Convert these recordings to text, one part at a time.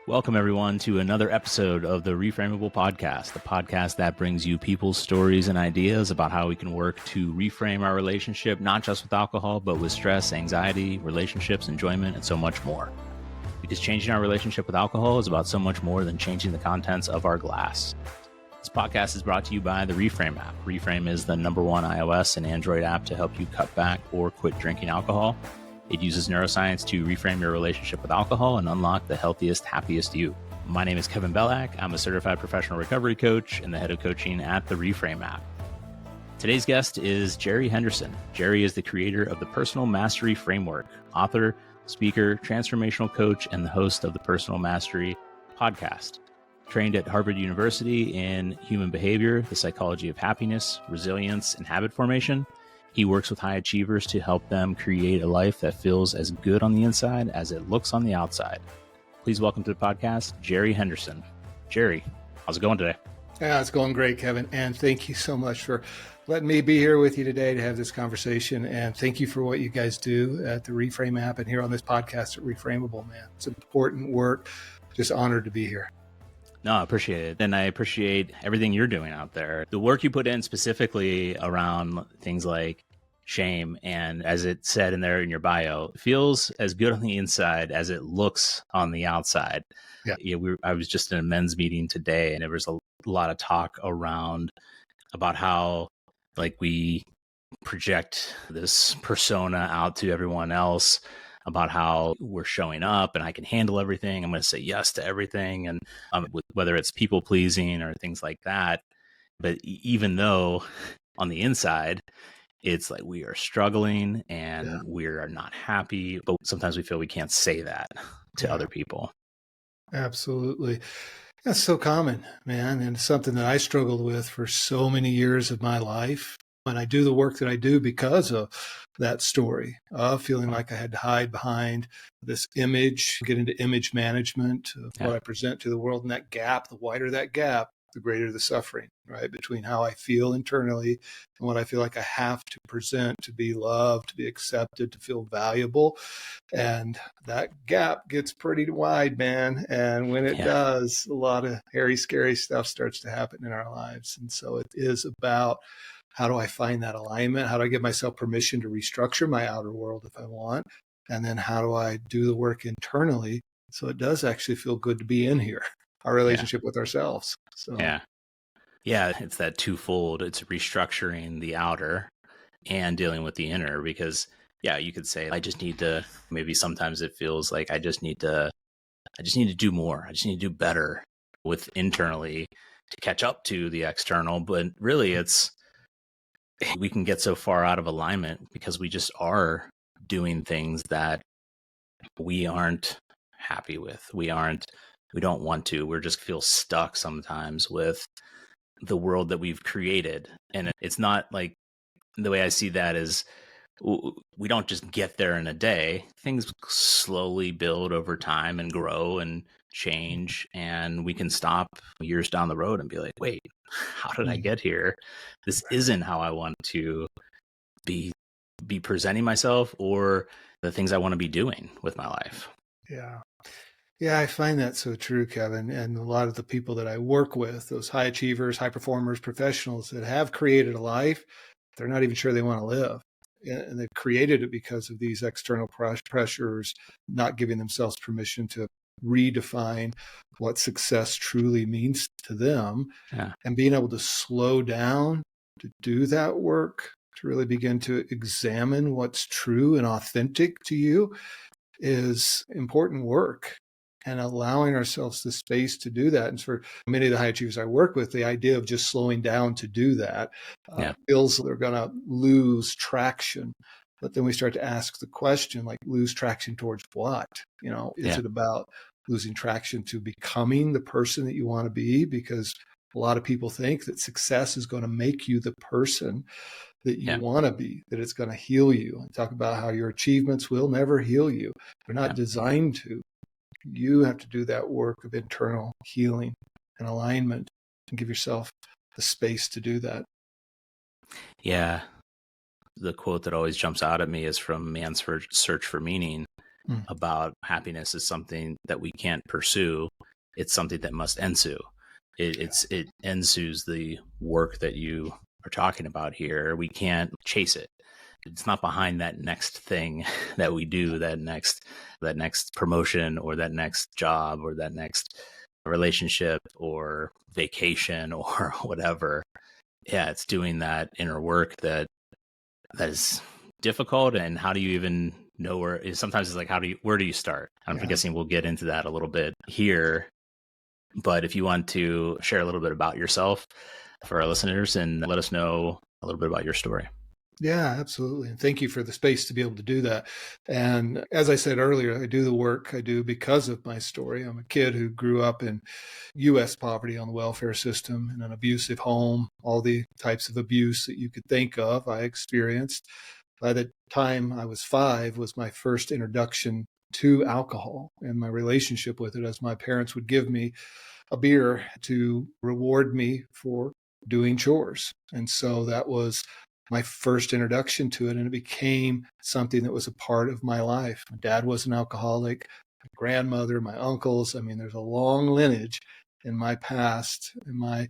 Welcome, everyone, to another episode of the Reframeable Podcast, the podcast that brings you people's stories and ideas about how we can work to reframe our relationship, not just with alcohol, but with stress, anxiety, relationships, enjoyment, and so much more. Because changing our relationship with alcohol is about so much more than changing the contents of our glass. This podcast is brought to you by the Reframe app. Reframe is the #1 iOS and Android app to help you cut back or quit drinking alcohol. It uses neuroscience to reframe your relationship with alcohol and unlock the healthiest, happiest you. My name is Kevin Bellack. I'm a certified professional recovery coach and the head of coaching at the Reframe app. Today's guest is Jerry Henderson. Jerry is the creator of the Personal Mastery Framework, author, speaker, transformational coach, and the host of the Personal Mastery Podcast. Trained at Harvard University in human behavior, the psychology of happiness, resilience, and habit formation, he works with high achievers to help them create a life that feels as good on the inside as it looks on the outside. Please welcome to the podcast, Jerry Henderson. Jerry, how's it going today? Yeah, it's going great, Kevin. And thank you so much for letting me be here with you today to have this conversation. And thank you for what you guys do at the Reframe app and here on this podcast at Reframeable, man. It's important work. Just honored to be here. No, I appreciate it. And I appreciate everything you're doing out there. The work you put in specifically around things like shame. And as it said in there in your bio, it feels as good on the inside as it looks on the outside. Yeah, I was just in a men's meeting today and there was a lot of talk about how like we project this persona out to everyone else about how we're showing up and I can handle everything. I'm going to say yes to everything. And whether it's people pleasing or things like that. But even though on the inside, it's like we are struggling and we are not happy, but sometimes we feel we can't say that to other people. Absolutely. That's so common, man. And it's something that I struggled with for so many years of my life. And I do the work that I do because of that story of feeling like I had to hide behind this image, get into image management of what I present to the world. And that gap, the wider that gap, the greater the suffering, right? Between how I feel internally and what I feel like I have to present to be loved, to be accepted, to feel valuable. And that gap gets pretty wide, man. And when it does, a lot of hairy, scary stuff starts to happen in our lives. And so it is about how do I find that alignment? How do I give myself permission to restructure my outer world if I want? And then how do I do the work internally so it does actually feel good to be in here, our relationship with ourselves. So Yeah, it's that twofold. It's restructuring the outer and dealing with the inner because, you could say, I just need to, maybe sometimes it feels like I just need to do more. I just need to do better with internally to catch up to the external. But really we can get so far out of alignment because we just are doing things that we aren't happy with. We don't want to. We just feel stuck sometimes with the world that we've created. And it's not like the way I see that is we don't just get there in a day. Things slowly build over time and grow and change. And we can stop years down the road and be like, wait, how did I get here? This isn't how I want to be presenting myself or the things I want to be doing with my life. Yeah, I find that so true, Kevin. And a lot of the people that I work with, those high achievers, high performers, professionals that have created a life, they're not even sure they want to live. And they've created it because of these external pressures, not giving themselves permission to redefine what success truly means to them and being able to slow down to do that work, to really begin to examine what's true and authentic to you is important work. And allowing ourselves the space to do that. And for many of the high achievers I work with, the idea of just slowing down to do that feels they're going to lose traction. But then we start to ask the question, like, lose traction towards what? Is it about losing traction to becoming the person that you want to be? Because a lot of people think that success is going to make you the person that you want to be, that it's going to heal you. And talk about how your achievements will never heal you. They're not designed to. You have to do that work of internal healing and alignment and give yourself the space to do that. Yeah. The quote that always jumps out at me is from Man's Search for Meaning. Mm. about happiness is something that we can't pursue. It's something that must ensue. It ensues the work that you are talking about here. We can't chase it. It's not behind that next thing that we do, that next promotion or that next job or that next relationship or vacation or whatever. Yeah, it's doing that inner work that is difficult. And how do you even know where? Sometimes it's like, where do you start? I'm guessing we'll get into that a little bit here. But if you want to share a little bit about yourself for our listeners and let us know a little bit about your story. Yeah, absolutely. And thank you for the space to be able to do that. And as I said earlier, I do the work I do because of my story. I'm a kid who grew up in U.S. poverty on the welfare system in an abusive home, all the types of abuse that you could think of, I experienced. By the time I was 5 was my first introduction to alcohol and my relationship with it, as my parents would give me a beer to reward me for doing chores. And so that was my first introduction to it, and it became something that was a part of my life. My dad was an alcoholic, my grandmother, my uncles. I mean, there's a long lineage in my past, in my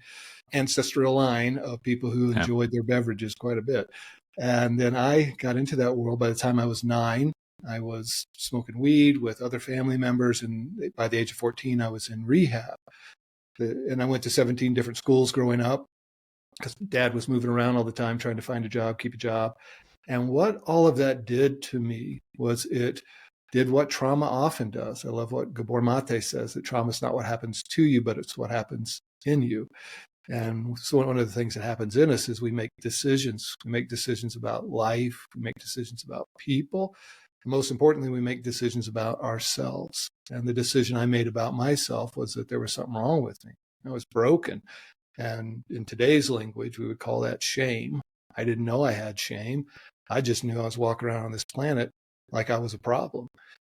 ancestral line of people who enjoyed their beverages quite a bit. And then I got into that world by the time I was 9. I was smoking weed with other family members, and by the age of 14, I was in rehab. And I went to 17 different schools growing up, because Dad was moving around all the time trying to find a job, keep a job. And what all of that did to me was it did what trauma often does. I love what Gabor Mate says, that trauma is not what happens to you, but it's what happens in you. And so one of the things that happens in us is we make decisions. We make decisions about life. We make decisions about people. And most importantly, we make decisions about ourselves. And the decision I made about myself was that there was something wrong with me. I was broken. And in today's language, we would call that shame. I didn't know I had shame. I just knew I was walking around on this planet like I was a problem.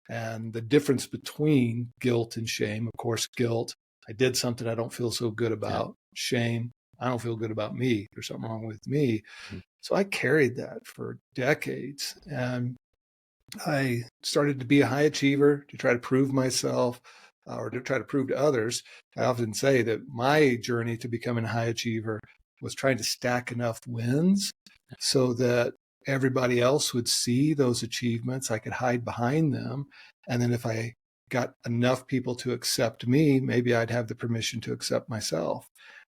And the difference between guilt and shame, of course, guilt, I did something I don't feel so good about. Yeah. Shame, I don't feel good about me. There's something wrong with me. Mm-hmm. So I carried that for decades. And I started to be a high achiever, to try to prove myself, or to try to prove to others. I often say that my journey to becoming a high achiever was trying to stack enough wins so that everybody else would see those achievements. I could hide behind them. And then if I got enough people to accept me, maybe I'd have the permission to accept myself.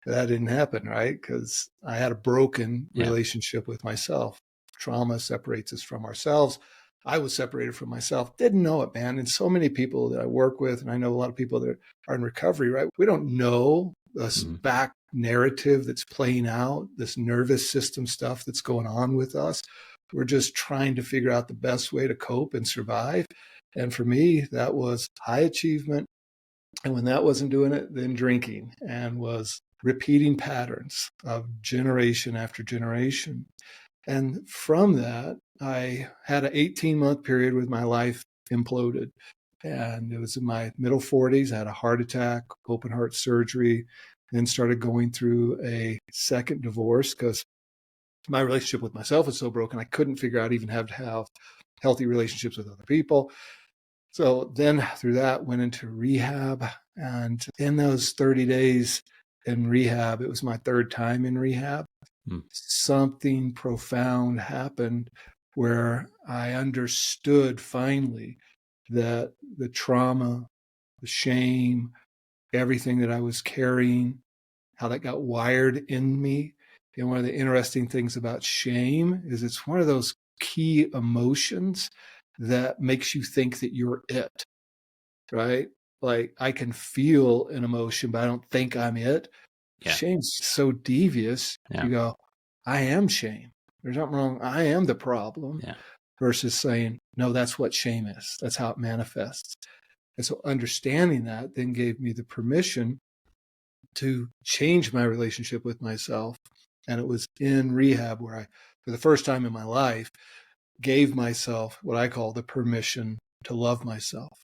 But that didn't happen, right? Because I had a broken relationship with myself. Trauma separates us from ourselves. I was separated from myself, didn't know it, man. And so many people that I work with, and I know a lot of people that are in recovery, right? We don't know this back narrative that's playing out, this nervous system stuff that's going on with us. We're just trying to figure out the best way to cope and survive. And for me, that was high achievement. And when that wasn't doing it, then drinking, and was repeating patterns of generation after generation. And from that, I had an 18-month period where my life imploded. And it was in my middle 40s. I had a heart attack, open heart surgery, then started going through a second divorce because my relationship with myself was so broken. I couldn't figure out even how to have healthy relationships with other people. So then through that, went into rehab. And in those 30 days in rehab, it was my third time in rehab. Something profound happened where I understood finally that the trauma, the shame, everything that I was carrying, how that got wired in me. And one of the interesting things about shame is it's one of those key emotions that makes you think that you're it, right? Like I can feel an emotion, but I don't think I'm it. Yeah. Shame's so devious. Yeah. You go, I am shame. There's nothing wrong. I am the problem. Yeah. Versus saying, no, that's what shame is. That's how it manifests. And so understanding that then gave me the permission to change my relationship with myself. And it was in rehab where I, for the first time in my life, gave myself what I call the permission to love myself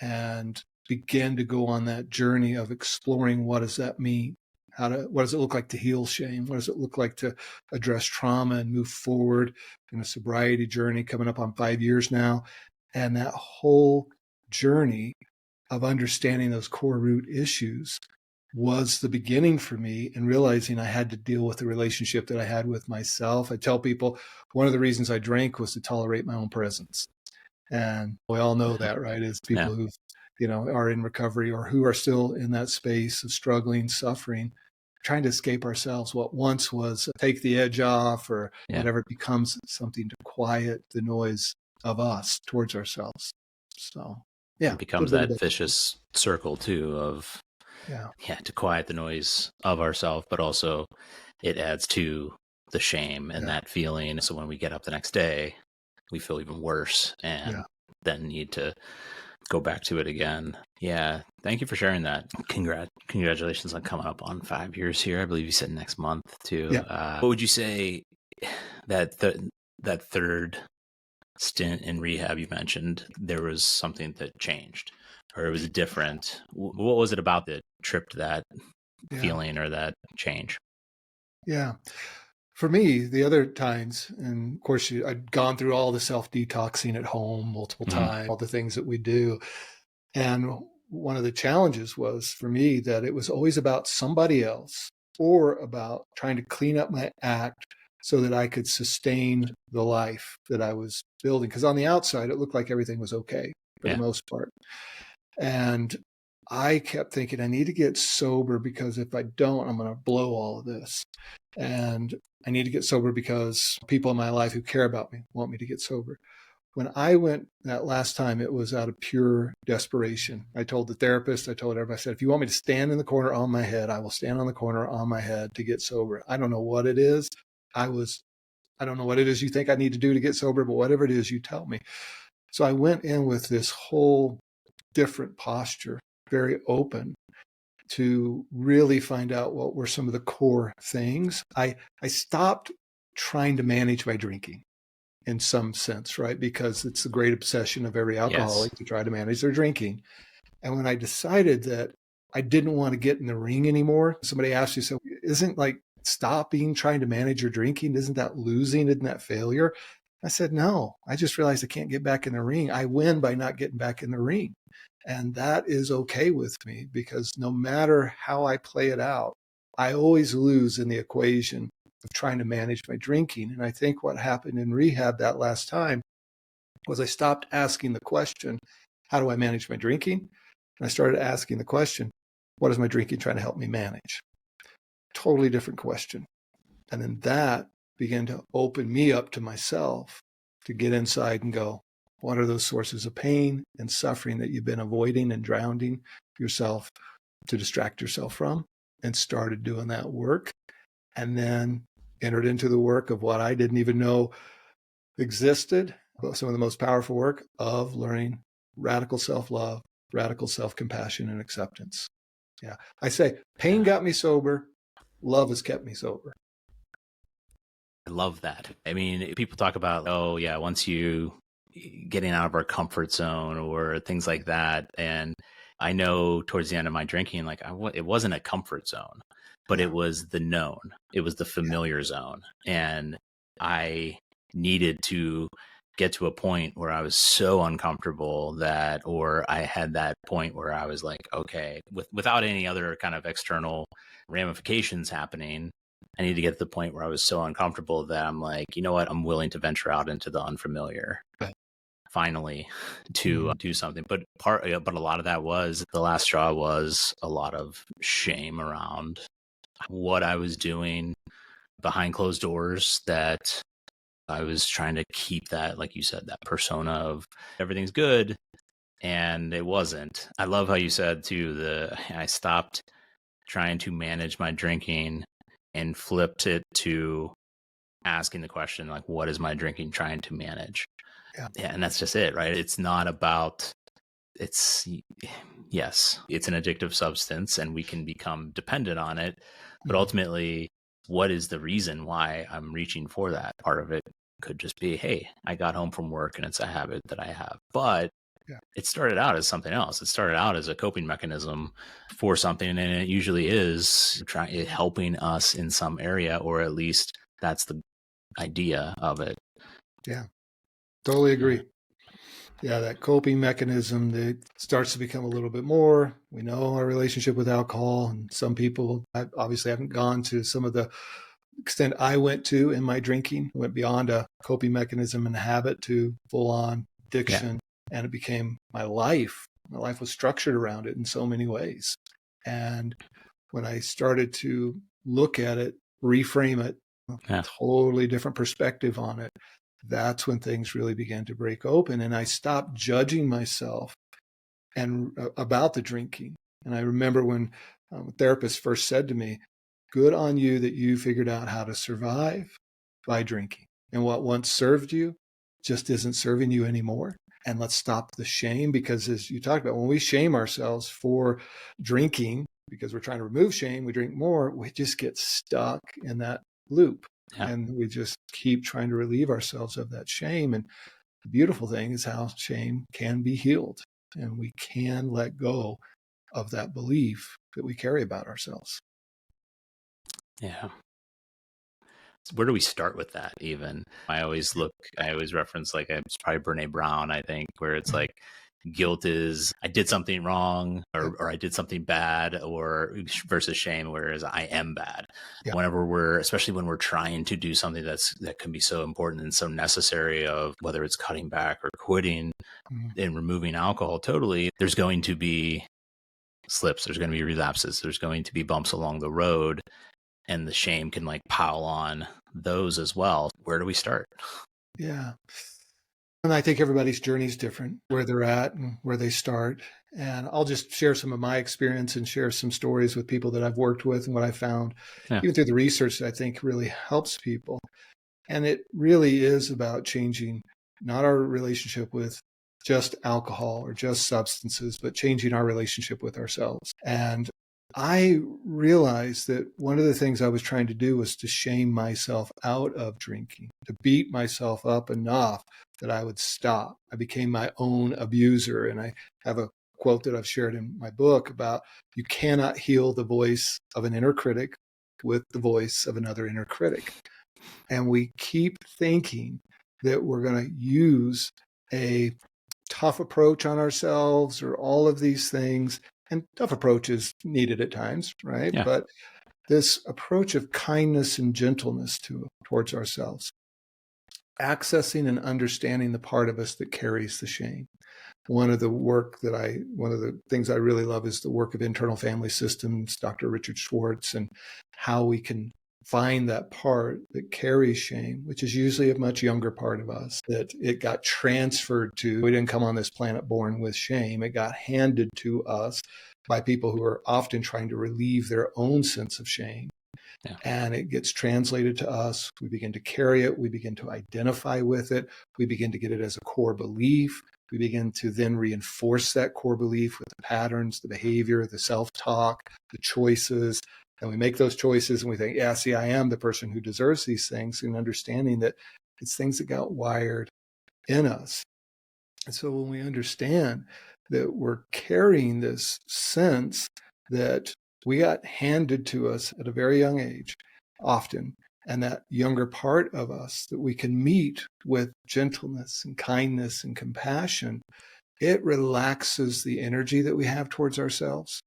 and began to go on that journey of exploring what does that mean? What does it look like to heal shame? What does it look like to address trauma and move forward in a sobriety journey coming up on 5 years now? And that whole journey of understanding those core root issues was the beginning for me in realizing I had to deal with the relationship that I had with myself. I tell people one of the reasons I drank was to tolerate my own presence. And we all know that, right? As people who, are in recovery or who are still in that space of struggling, suffering, trying to escape ourselves. What once was take the edge off or whatever, becomes something to quiet the noise of us towards ourselves. So, it becomes that vicious circle too of, to quiet the noise of ourselves, but also it adds to the shame and that feeling. So when we get up the next day, we feel even worse and then need to go back to it again. Yeah. Thank you for sharing that. Congratulations on coming up on 5 years here. I believe you said next month too. What would you say that that third stint in rehab you mentioned, there was something that changed or it was different? What was it about that tripped that feeling or that change? Yeah. For me, the other times, and of course, I'd gone through all the self-detoxing at home multiple times, all the things that we do. And one of the challenges was for me that it was always about somebody else or about trying to clean up my act so that I could sustain the life that I was building. Because on the outside, it looked like everything was okay for the most part. And I kept thinking, I need to get sober because if I don't, I'm going to blow all of this. And I need to get sober because people in my life who care about me want me to get sober. When I went that last time, it was out of pure desperation. I told the therapist, I told everybody, I said, if you want me to stand in the corner on my head, I will stand on the corner on my head to get sober. I don't know what it is. I don't know what it is you think I need to do to get sober, but whatever it is, you tell me. So I went in with this whole different posture, very open, to really find out what were some of the core things. I stopped trying to manage my drinking in some sense, right? Because it's the great obsession of every alcoholic to try to manage their drinking. And when I decided that I didn't want to get in the ring anymore, somebody asked you, so isn't like stopping trying to manage your drinking, isn't that losing? Isn't that failure? I said, no, I just realized I can't get back in the ring. I win by not getting back in the ring. And that is okay with me because no matter how I play it out, I always lose in the equation of trying to manage my drinking. And I think what happened in rehab that last time was I stopped asking the question, how do I manage my drinking? And I started asking the question, what is my drinking trying to help me manage? Totally different question. And then that began to open me up to myself to get inside and go, what are those sources of pain and suffering that you've been avoiding and drowning yourself to distract yourself from? And started doing that work. And then entered into the work of what I didn't even know existed, some of the most powerful work of learning radical self-love, radical self-compassion, and acceptance. Yeah. I say pain got me sober. Love has kept me sober. I love that. I mean, people talk about, once you getting out of our comfort zone or things like that. And I know towards the end of my drinking, like it wasn't a comfort zone, but it was the known. It was the familiar zone. And I needed to get to a point where I was so uncomfortable or I had that point where I was like, okay, without any other kind of external ramifications happening, I need to get to the point where I was so uncomfortable that I'm like, you know what, I'm willing to venture out into the unfamiliar. Finally, to do something. But a lot of that was the last straw was a lot of shame around what I was doing behind closed doors, that I was trying to keep that, like you said, that persona of everything's good. And it wasn't. I love how you said too, I stopped trying to manage my drinking and flipped it to asking the question, like, what is my drinking trying to manage? Yeah. And that's just it, right? It's not about, yes, it's an addictive substance and we can become dependent on it. But ultimately, what is the reason why I'm reaching for that? Part of it could just be, hey, I got home from work and it's a habit that I have. But it started out as something else. It started out as a coping mechanism for something. And it usually is helping us in some area, or at least that's the idea of it. Yeah, totally agree. Yeah, that coping mechanism that starts to become a little bit more. We know our relationship with alcohol, and some people, I obviously haven't gone to some of the extent I went to in my drinking, went beyond a coping mechanism and habit to full on addiction. And it became my life. My life was structured around it in so many ways. And when I started to look at it, reframe it, totally different perspective on it, that's when things really began to break open. And I stopped judging myself and about the drinking. And I remember when a therapist first said to me, good on you that you figured out how to survive by drinking. And what once served you just isn't serving you anymore. And let's stop the shame, because as you talked about, when we shame ourselves for drinking, because we're trying to remove shame, we drink more, we just get stuck in that loop. And we just keep trying to relieve ourselves of that shame. And the beautiful thing is how shame can be healed, and we can let go of that belief that we carry about ourselves. Yeah. So where do we start with that even? I always reference, like, it's probably Brene Brown, I think, where it's like, guilt is I did something wrong or I did something bad, or versus shame, whereas I am bad. Yeah. Especially when we're trying to do something that can be so important and so necessary, of whether it's cutting back or quitting and removing alcohol totally, there's going to be slips, there's going to be relapses, there's going to be bumps along the road, and the shame can like pile on those as well. Where do we start? Yeah. And I think everybody's journey is different, where they're at and where they start. And I'll just share some of my experience and share some stories with people that I've worked with and what I found, even through the research that I think really helps people. And it really is about changing not our relationship with just alcohol or just substances, but changing our relationship with ourselves. And I realized that one of the things I was trying to do was to shame myself out of drinking, to beat myself up enough that I would stop. I became my own abuser. And I have a quote that I've shared in my book about, you cannot heal the voice of an inner critic with the voice of another inner critic. And we keep thinking that we're going to use a tough approach on ourselves or all of these things. And tough approach is needed at times, right? Yeah. But this approach of kindness and gentleness towards ourselves, accessing and understanding the part of us that carries the shame. One of the things I really love is the work of internal family systems, Dr. Richard Schwartz, and how we can find that part that carries shame, which is usually a much younger part of us, that it got transferred to. We didn't come on this planet born with shame. It got handed to us by people who are often trying to relieve their own sense of shame. Yeah. And it gets translated to us. We begin to carry it. We begin to identify with it. We begin to get it as a core belief. We begin to then reinforce that core belief with the patterns, the behavior, the self-talk, the choices. And we make those choices and we think, yeah, see, I am the person who deserves these things, and understanding that it's things that got wired in us. And so when we understand that we're carrying this sense that we got handed to us at a very young age, often, and that younger part of us that we can meet with gentleness and kindness and compassion, it relaxes the energy that we have towards ourselves.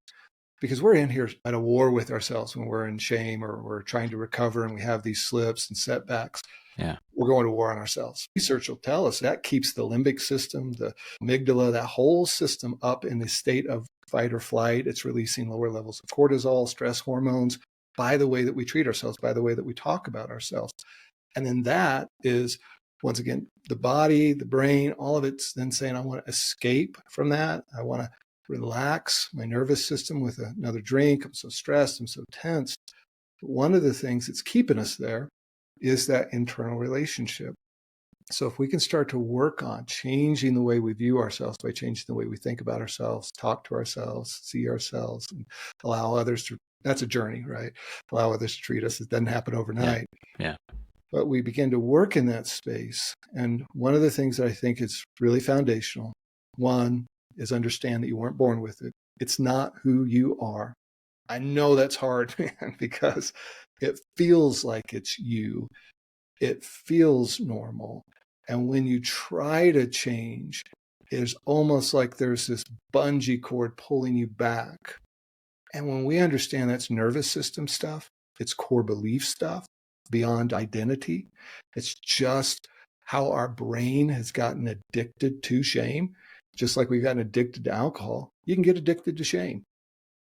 Because we're in here at a war with ourselves when we're in shame or we're trying to recover and we have these slips and setbacks. Yeah. We're going to war on ourselves. Research will tell us that keeps the limbic system, the amygdala, that whole system up in the state of fight or flight. It's releasing lower levels of cortisol, stress hormones, by the way that we treat ourselves, by the way that we talk about ourselves. And then that is, once again, the body, the brain, all of it's then saying, I want to escape from that. I want to relax my nervous system with another drink. I'm so stressed. I'm so tense. But one of the things that's keeping us there is that internal relationship. So if we can start to work on changing the way we view ourselves by changing the way we think about ourselves, talk to ourselves, see ourselves, and allow others to, that's a journey, right? Allow others to treat us. It doesn't happen overnight. Yeah. But we begin to work in that space. And one of the things that I think is really foundational, one, is understand that you weren't born with it. It's not who you are. I know that's hard, man, because it feels like it's you. It feels normal. And when you try to change, is almost like there's this bungee cord pulling you back. And when we understand that's nervous system stuff, it's core belief stuff beyond identity. It's just how our brain has gotten addicted to shame. Just like we've gotten addicted to alcohol, you can get addicted to shame.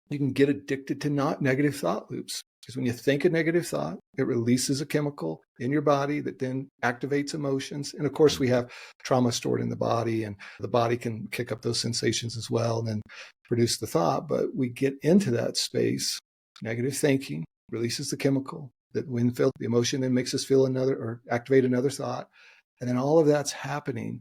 You can get addicted to not negative thought loops. Because when you think a negative thought, it releases a chemical in your body that then activates emotions. And of course, we have trauma stored in the body, and the body can kick up those sensations as well and then produce the thought. But we get into that space, negative thinking releases the chemical that when felt, the emotion then makes us feel another or activate another thought. And then all of that's happening.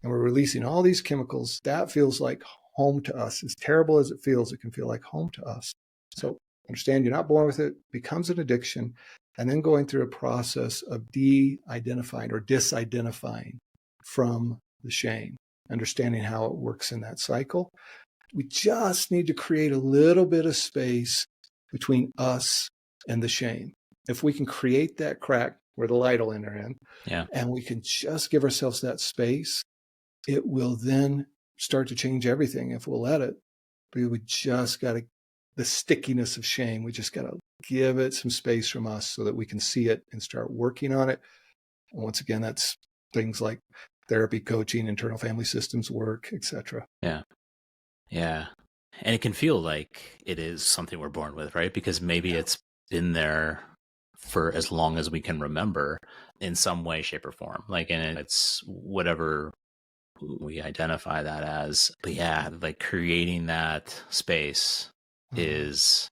And we're releasing all these chemicals. That feels like home to us. As terrible as it feels, it can feel like home to us. So understand you're not born with it, becomes an addiction, and then going through a process of de-identifying or disidentifying from the shame, understanding how it works in that cycle. We just need to create a little bit of space between us and the shame. If we can create that crack where the light will enter in, and we can just give ourselves that space, it will then start to change everything if we'll let it. But we just got to, the stickiness of shame, we just got to give it some space from us so that we can see it and start working on it. And once again, that's things like therapy, coaching, internal family systems work, etc. Yeah. And it can feel like it is something we're born with, right? Because maybe it's been there for as long as we can remember in some way, shape, or form. Like, and it's whatever we identify that as. But yeah, like creating that space is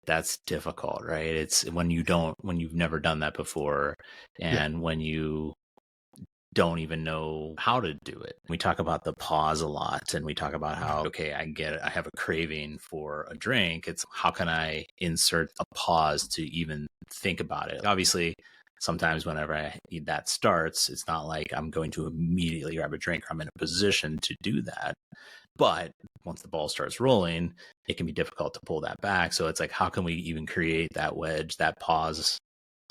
that's difficult, right? It's when you've never done that before, and when you don't even know how to do it. We talk about the pause a lot, and we talk about how, okay, I get it, I have a craving for a drink. It's how can I insert a pause to even think about it? Obviously, sometimes whenever that starts, it's not like I'm going to immediately grab a drink or I'm in a position to do that. But once the ball starts rolling, it can be difficult to pull that back. So it's like, how can we even create that wedge, that pause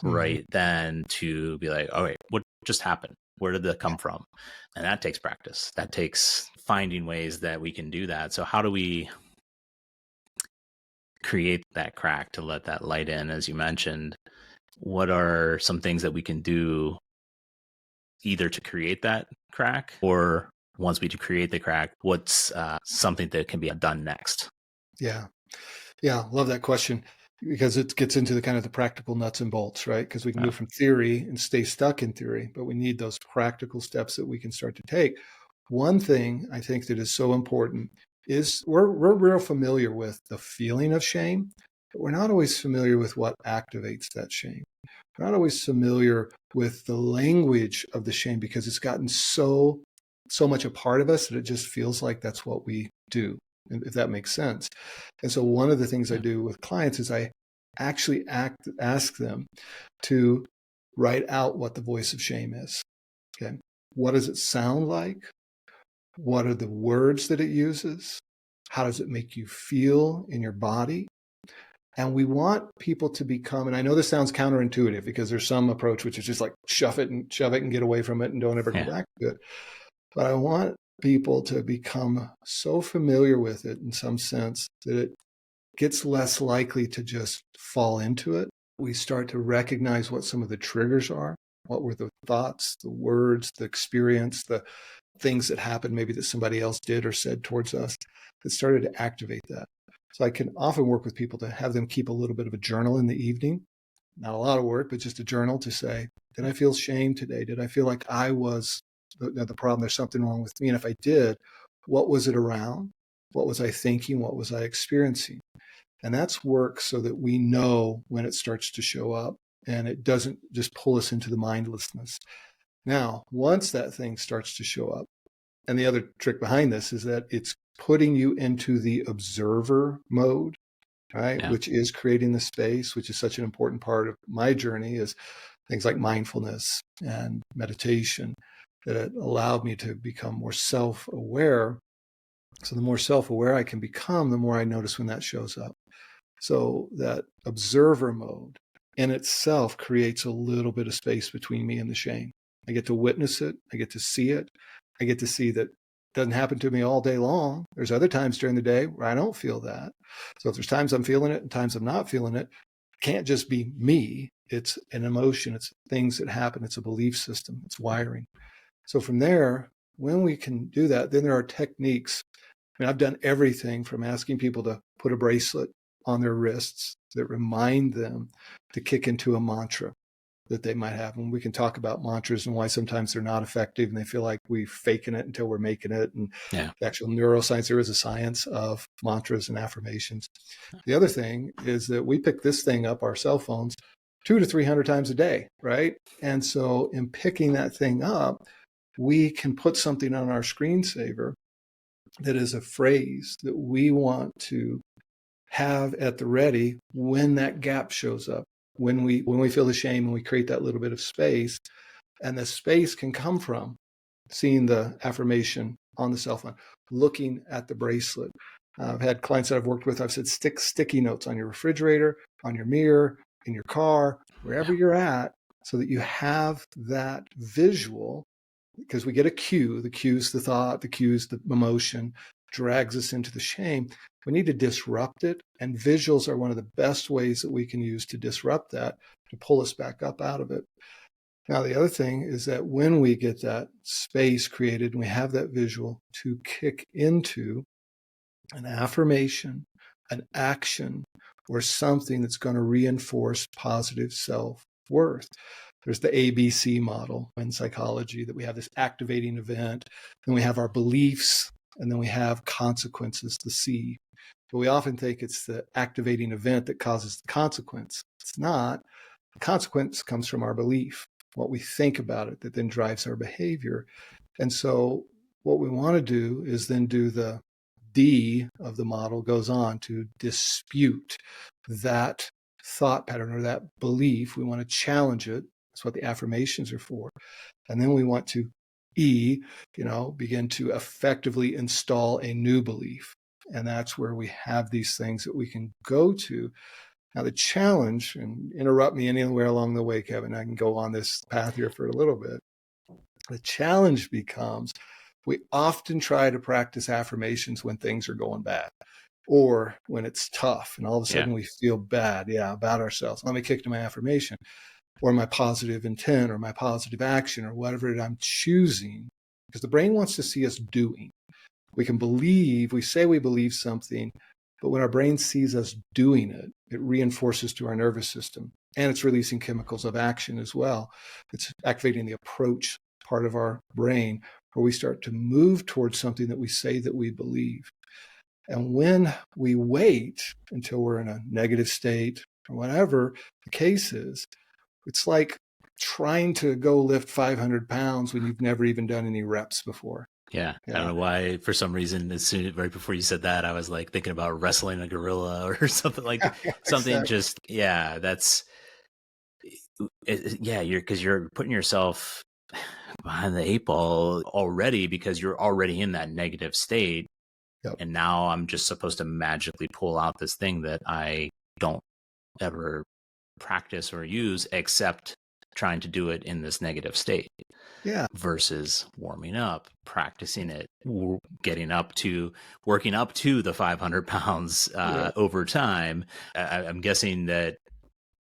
right then to be like, all right, what just happened? Where did that come from? And that takes practice. That takes finding ways that we can do that. So how do we create that crack to let that light in, as you mentioned? What are some things that we can do either to create that crack, or once we create the crack, what's something that can be done next? Yeah. Love that question, because it gets into the kind of the practical nuts and bolts, right? Because we can move from theory and stay stuck in theory, but we need those practical steps that we can start to take. One thing I think that is so important is we're real familiar with the feeling of shame, but we're not always familiar with what activates that shame. We're not always familiar with the language of the shame because it's gotten so much a part of us that it just feels like that's what we do, if that makes sense. And so one of the things I do with clients is I actually ask them to write out what the voice of shame is. Okay. What does it sound like? What are the words that it uses? How does it make you feel in your body? And we want people to become, and I know this sounds counterintuitive because there's some approach which is just like shove it and get away from it and don't ever go back to it. But I want people to become so familiar with it in some sense that it gets less likely to just fall into it. We start to recognize what some of the triggers are. What were the thoughts, the words, the experience, the things that happened maybe that somebody else did or said towards us that started to activate that. So I can often work with people to have them keep a little bit of a journal in the evening. Not a lot of work, but just a journal to say, did I feel shame today? Did I feel like I was the problem? There's something wrong with me. And if I did, what was it around? What was I thinking? What was I experiencing? And that's work so that we know when it starts to show up and it doesn't just pull us into the mindlessness. Now, once that thing starts to show up, and the other trick behind this is that it's putting you into the observer mode, right? Which is creating the space, which is such an important part of my journey, is things like mindfulness and meditation that allowed me to become more self-aware. So the more self-aware I can become, the more I notice when that shows up. So that observer mode in itself creates a little bit of space between me and the shame. I get to witness it. I get to see it. I get to see that doesn't happen to me all day long. There's other times during the day where I don't feel that. So if there's times I'm feeling it and times I'm not feeling it, it can't just be me. It's an emotion. It's things that happen. It's a belief system. It's wiring. So from there, when we can do that, then there are techniques. I mean, I've done everything from asking people to put a bracelet on their wrists that remind them to kick into a mantra that they might have. And we can talk about mantras and why sometimes they're not effective and they feel like we're faking it until we're making it. And the actual neuroscience, there is a science of mantras and affirmations. The other thing is that we pick this thing up, our cell phones, 200 to 300 times a day, right? And so in picking that thing up, we can put something on our screensaver that is a phrase that we want to have at the ready when that gap shows up, when we feel the shame and we create that little bit of space. And the space can come from seeing the affirmation on the cell phone, looking at the bracelet. I've had clients that I've worked with, I've said stick sticky notes on your refrigerator, on your mirror, in your car, wherever you're at, so that you have that visual, because we get a cue. The cue's the thought, the cue's the emotion, drags us into the shame. We need to disrupt it. And visuals are one of the best ways that we can use to disrupt that, to pull us back up out of it. Now, the other thing is that when we get that space created and we have that visual, to kick into an affirmation, an action, or something that's going to reinforce positive self-worth. There's the ABC model in psychology, that we have this activating event, then we have our beliefs, and then we have consequences, the C. But we often think it's the activating event that causes the consequence. It's not. The consequence comes from our belief, what we think about it, that then drives our behavior. And so what we want to do is then do the D of the model, goes on to dispute that thought pattern or that belief. We want to challenge it. That's what the affirmations are for. And then we want to E, begin to effectively install a new belief. And that's where we have these things that we can go to. Now, the challenge, and interrupt me anywhere along the way, Kevin, I can go on this path here for a little bit. The challenge becomes, we often try to practice affirmations when things are going bad or when it's tough and all of a sudden we feel bad, about ourselves. Let me kick to my affirmation or my positive intent or my positive action or whatever I'm choosing, because the brain wants to see us doing. We say we believe something, but when our brain sees us doing it, it reinforces to our nervous system, and it's releasing chemicals of action as well. It's activating the approach part of our brain, where we start to move towards something that we say that we believe. And when we wait until we're in a negative state or whatever the case is, it's like trying to go lift 500 pounds when you've never even done any reps before. Yeah. I don't know why, for some reason, right before you said that, I was like thinking about wrestling a gorilla or something like something exactly. Because you're putting yourself behind the 8 ball already, because you're already in that negative state. Yep. And now I'm just supposed to magically pull out this thing that I don't ever practice or use, except trying to do it in this negative state. Yeah. Versus warming up, practicing it, working up to the 500 pounds over time. I'm guessing that,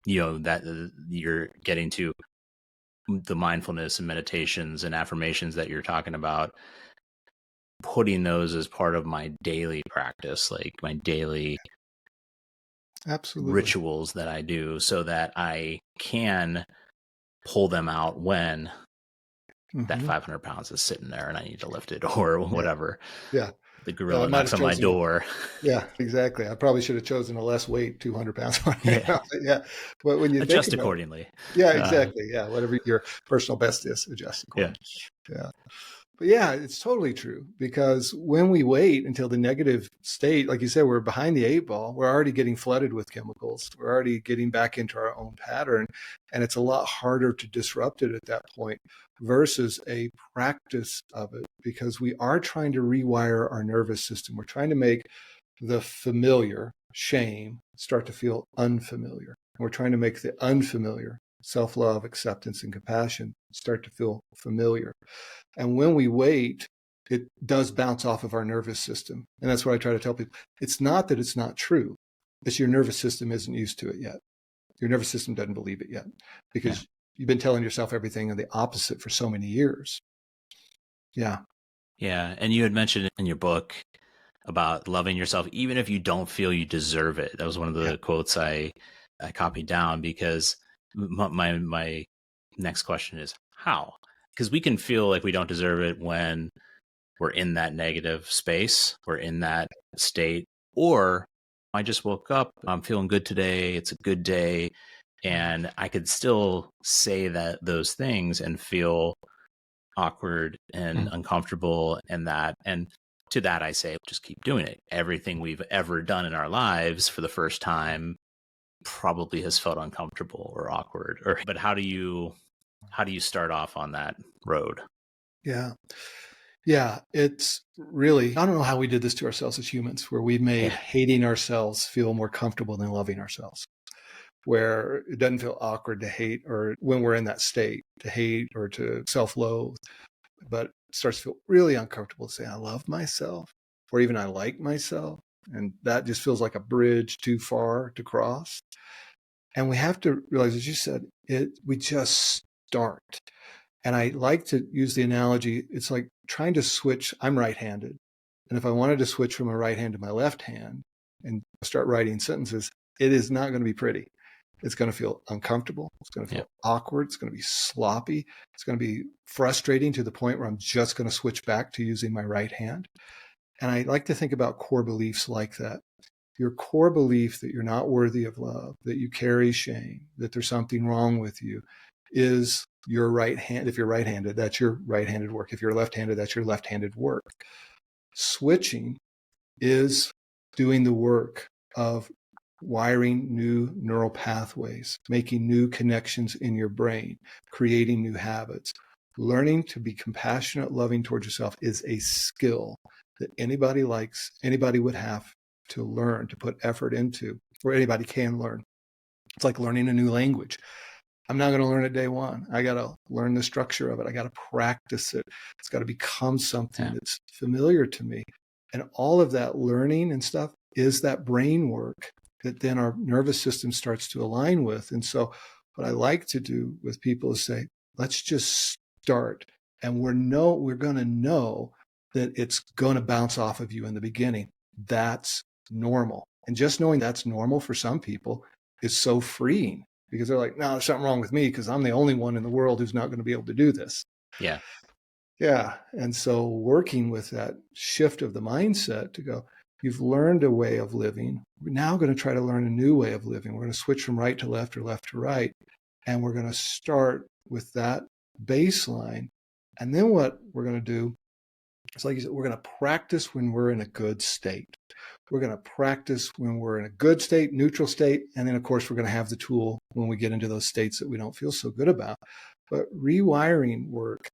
that you're getting to the mindfulness and meditations and affirmations that you're talking about, putting those as part of my daily practice, like my daily rituals that I do, so that I can pull them out when that 500 pounds is sitting there and I need to lift it or whatever. Yeah. The gorilla knocks on my door. Yeah, exactly. I probably should have chosen a less weight, 200 pounds. Yeah. But when you adjust accordingly. Yeah, exactly. Whatever your personal best is, adjust accordingly. Yeah. But it's totally true, because when we wait until the negative state, like you said, we're behind the 8 ball, we're already getting flooded with chemicals. We're already getting back into our own pattern. And it's a lot harder to disrupt it at that point versus a practice of it, because we are trying to rewire our nervous system. We're trying to make the familiar, shame, start to feel unfamiliar. And we're trying to make the unfamiliar, self-love, acceptance, and compassion, start to feel familiar. And when we wait it does bounce off of our nervous system. And that's what I try to tell people. It's not that it's not true. It's your nervous system isn't used to it yet. Your nervous system doesn't believe it yet because you've been telling yourself everything and the opposite for so many years. Yeah. Yeah. And you had mentioned in your book about loving yourself, even if you don't feel you deserve it. That was one of the quotes I copied down, because my next question is how? Because we can feel like we don't deserve it when we're in that negative space, we're in that state, or I just woke up, I'm feeling good today, it's a good day, and I could still say those things and feel awkward and uncomfortable, and to that I say, just keep doing it. Everything we've ever done in our lives for the first time probably has felt uncomfortable or awkward. But how do you start off on that road? Yeah. Yeah. It's really, I don't know how we did this to ourselves as humans, where we made hating ourselves feel more comfortable than loving ourselves, where it doesn't feel awkward to hate, or when we're in that state to hate or to self-loathe, but it starts to feel really uncomfortable to say, I love myself, or even I like myself. And that just feels like a bridge too far to cross. And we have to realize, as you said, we just start. And I like to use the analogy, it's like trying to switch. I'm right-handed. And if I wanted to switch from my right hand to my left hand and start writing sentences, it is not going to be pretty. It's going to feel uncomfortable. It's going to feel awkward. It's going to be sloppy. It's going to be frustrating to the point where I'm just going to switch back to using my right hand. And I like to think about core beliefs like that. Your core belief that you're not worthy of love, that you carry shame, that there's something wrong with you, is your right hand. If you're right-handed, that's your right-handed work. If you're left-handed, that's your left-handed work. Switching is doing the work of wiring new neural pathways, making new connections in your brain, creating new habits. Learning to be compassionate, loving towards yourself is a skill that anybody would have to learn, to put effort into, or anybody can learn. It's like learning a new language. I'm not going to learn it day one. I got to learn the structure of it. I got to practice it. It's got to become something that's familiar to me. And all of that learning and stuff is that brain work that then our nervous system starts to align with. And so what I like to do with people is say, let's just start. And we're going to know that it's going to bounce off of you in the beginning. That's normal. And just knowing that's normal for some people is so freeing, because they're like, no, there's something wrong with me because I'm the only one in the world who's not going to be able to do this. Yeah. Yeah. And so working with that shift of the mindset to go, you've learned a way of living. We're now going to try to learn a new way of living. We're going to switch from right to left or left to right. And we're going to start with that baseline. And then what we're going to do, it's like you said, we're going to practice when we're in a good state. We're going to practice when we're in a good state, neutral state. And then, of course, we're going to have the tool when we get into those states that we don't feel so good about. But rewiring work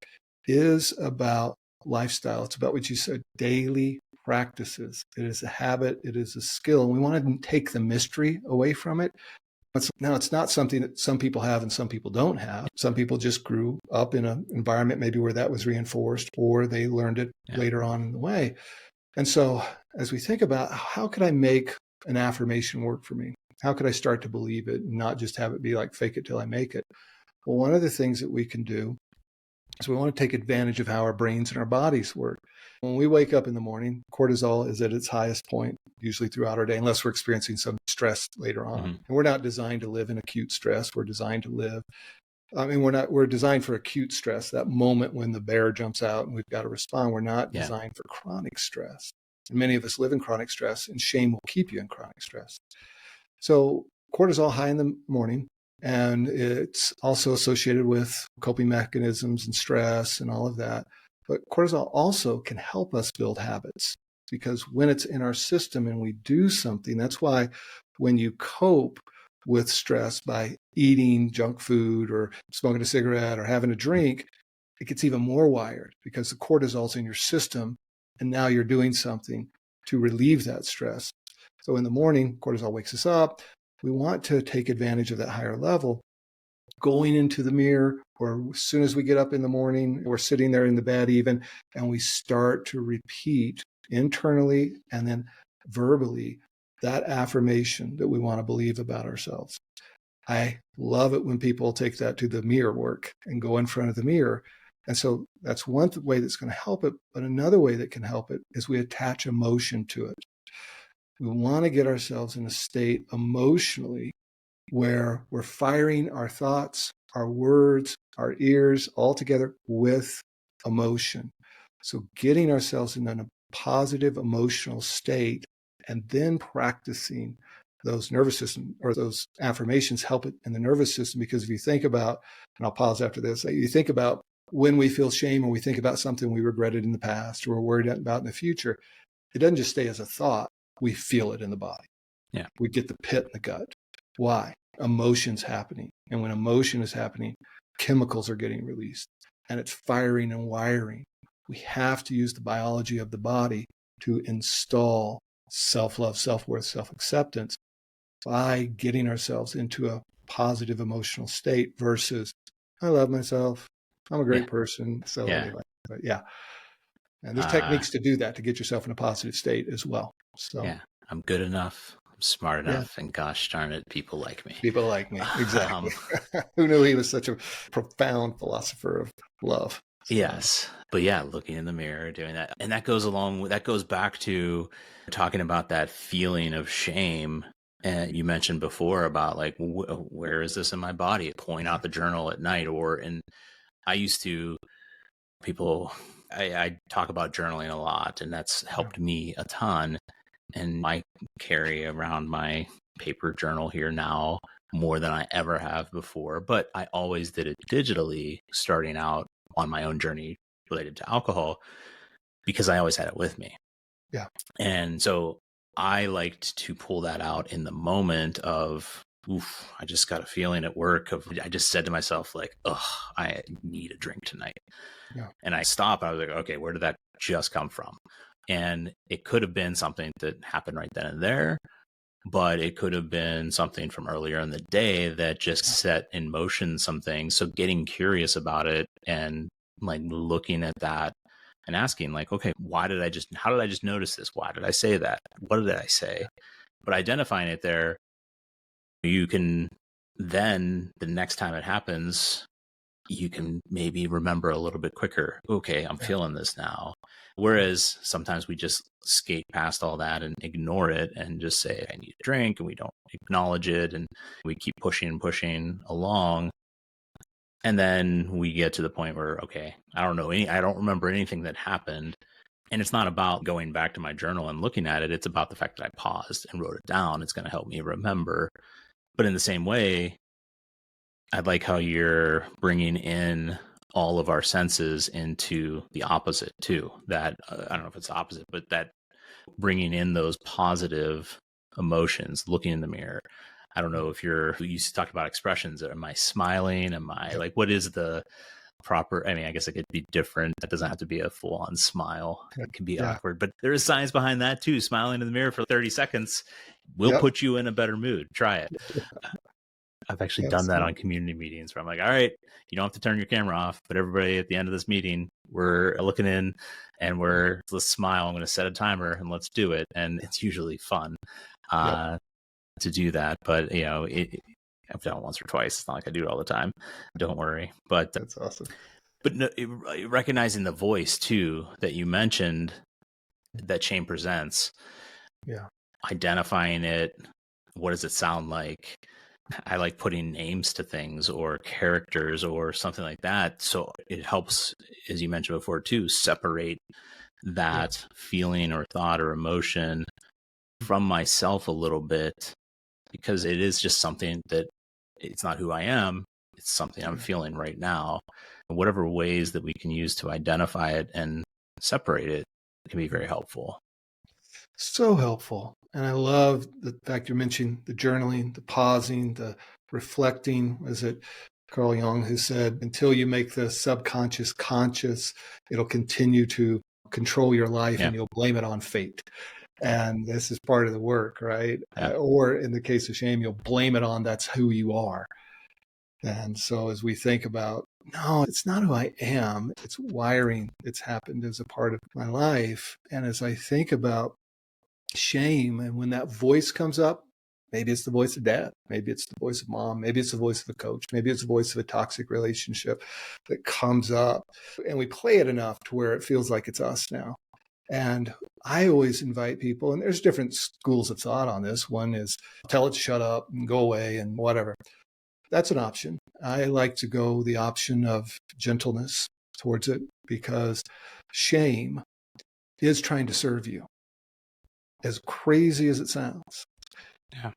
is about lifestyle. It's about what you said, daily practices. It is a habit. It is a skill. And we want to take the mystery away from it. Now, it's not something that some people have and some people don't have. Some people just grew up in an environment maybe where that was reinforced, or they learned it later on in the way. And so as we think about how could I make an affirmation work for me? How could I start to believe it and not just have it be like fake it till I make it? Well, one of the things that we can do is we want to take advantage of how our brains and our bodies work. When we wake up in the morning, cortisol is at its highest point, usually throughout our day, unless we're experiencing some stress later on. And we're not designed to live in acute stress. We're designed to live, we're designed for acute stress, that moment when the bear jumps out and we've got to respond. We're not designed for chronic stress. And many of us live in chronic stress, and shame will keep you in chronic stress. So cortisol high in the morning, and it's also associated with coping mechanisms and stress and all of that. But cortisol also can help us build habits, because when it's in our system and we do something, that's why when you cope with stress by eating junk food or smoking a cigarette or having a drink, it gets even more wired because the cortisol's in your system, and now you're doing something to relieve that stress. So in the morning, cortisol wakes us up. We want to take advantage of that higher level. going into the mirror, or as soon as we get up in the morning, we're sitting there in the bed even, and we start to repeat internally and then verbally that affirmation that we want to believe about ourselves. I love it when people take that to the mirror work and go in front of the mirror. And so that's one way that's going to help it. But another way that can help it is we attach emotion to it. We want to get ourselves in a state emotionally where we're firing our thoughts, our words, our ears all together with emotion. So getting ourselves in a positive emotional state and then practicing those nervous system or those affirmations help it in the nervous system. Because if you think about, and I'll pause after this, you think about when we feel shame or we think about something we regretted in the past or we're worried about in the future, it doesn't just stay as a thought. We feel it in the body. Yeah. We get the pit in the gut. Why? Emotion's happening. And when emotion is happening, chemicals are getting released and it's firing and wiring. We have to use the biology of the body to install self-love, self-worth, self-acceptance by getting ourselves into a positive emotional state versus, I love myself, I'm a great person. So anyway, but yeah. And there's techniques to do that, to get yourself in a positive state as well. So yeah, I'm good enough. I'm smart enough. And gosh darn it, people like me. People like me. Exactly. Who knew he was such a profound philosopher of love? So. Yes. But yeah, looking in the mirror, doing that. And that goes back to talking about that feeling of shame. And you mentioned before about like, where is this in my body? Pulling out the journal at night, and I used to, I talk about journaling a lot, and that's helped me a ton. And I carry around my paper journal here now more than I ever have before, but I always did it digitally starting out on my own journey related to alcohol because I always had it with me. Yeah. And so I liked to pull that out in the moment of, oof, I just got a feeling at work of, I just said to myself like, I need a drink tonight. Yeah. And I stopped. I was like, okay, where did that just come from? And it could have been something that happened right then and there, but it could have been something from earlier in the day that just set in motion some things. So getting curious about it and like looking at that and asking like, okay, how did I just notice this? Why did I say that? What did I say? But identifying it there, you can then the next time it happens, you can maybe remember a little bit quicker. Okay, I'm feeling this now. Whereas sometimes we just skate past all that and ignore it and just say, I need a drink, and we don't acknowledge it. And we keep pushing and pushing along. And then we get to the point where, okay, I don't remember anything that happened. And it's not about going back to my journal and looking at it. It's about the fact that I paused and wrote it down. It's going to help me remember. But in the same way, I like how you're bringing in all of our senses into the opposite too. That I don't know if it's opposite, but that bringing in those positive emotions, looking in the mirror. I don't know if you used to talk about expressions. Am I smiling? Am I like, what is the proper? I mean, I guess it could be different. That doesn't have to be a full on smile. It can be awkward, but there is science behind that too. Smiling in the mirror for 30 seconds will put you in a better mood. Try it. I've actually done that on community meetings where I'm like, all right, you don't have to turn your camera off, but everybody at the end of this meeting, we're looking in and let's smile. I'm going to set a timer and let's do it. And it's usually fun to do that. But, I've done it once or twice. It's not like I do it all the time. Don't worry. But that's awesome. But recognizing the voice too, that you mentioned that shame presents. Yeah. Identifying it. What does it sound like? I like putting names to things or characters or something like that. So it helps, as you mentioned before too, separate that feeling or thought or emotion from myself a little bit, because it is just something that it's not who I am. It's something I'm feeling right now. Whatever ways that we can use to identify it and separate it can be very helpful. So helpful. And I love the fact you mentioned the journaling, the pausing, the reflecting. Was it Carl Jung who said, until you make the subconscious conscious, it'll continue to control your life and you'll blame it on fate. And this is part of the work, right? Or in the case of shame, you'll blame it on that's who you are. And so as we think about, no, it's not who I am, it's wiring that's happened as a part of my life. And as I think about shame, and when that voice comes up, maybe it's the voice of dad, maybe it's the voice of mom, maybe it's the voice of a coach, maybe it's the voice of a toxic relationship that comes up, and we play it enough to where it feels like it's us now. And I always invite people, and there's different schools of thought on this. One is tell it to shut up and go away and whatever. That's an option. I like to go the option of gentleness towards it, because shame is trying to serve you. As crazy as it sounds,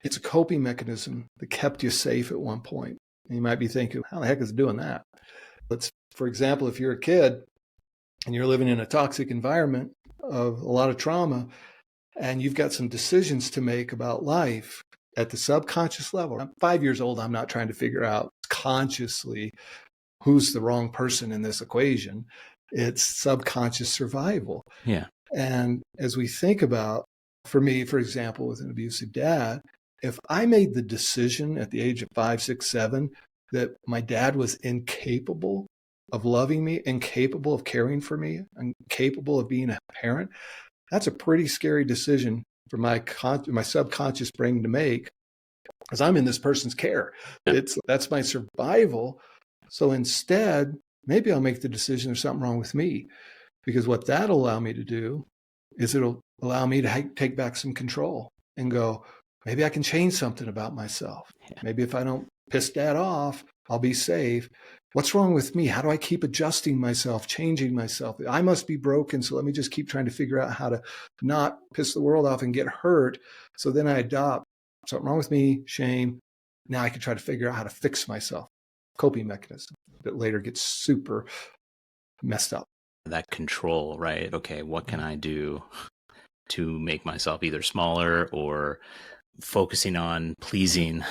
it's a coping mechanism that kept you safe at one point. And you might be thinking, how the heck is it doing that? For example, if you're a kid and you're living in a toxic environment of a lot of trauma, and you've got some decisions to make about life at the subconscious level. I'm 5 years old. I'm not trying to figure out consciously who's the wrong person in this equation. It's subconscious survival. Yeah. And as we think about, for me, for example, with an abusive dad, if I made the decision at the age of 5, 6, 7 that my dad was incapable of loving me, incapable of caring for me, incapable of being a parent, that's a pretty scary decision for my subconscious brain to make, because I'm in this person's care. That's my survival. So instead, maybe I'll make the decision there's something wrong with me, because what that'll allow me to do is it'll allow me to take back some control and go, maybe I can change something about myself. Yeah. Maybe if I don't piss dad off, I'll be safe. What's wrong with me? How do I keep adjusting myself, changing myself? I must be broken, so let me just keep trying to figure out how to not piss the world off and get hurt. So then I adopt something wrong with me, shame. Now I can try to figure out how to fix myself. Coping mechanism that later gets super messed up. That control, right? Okay, what can I do to make myself either smaller, or focusing on pleasing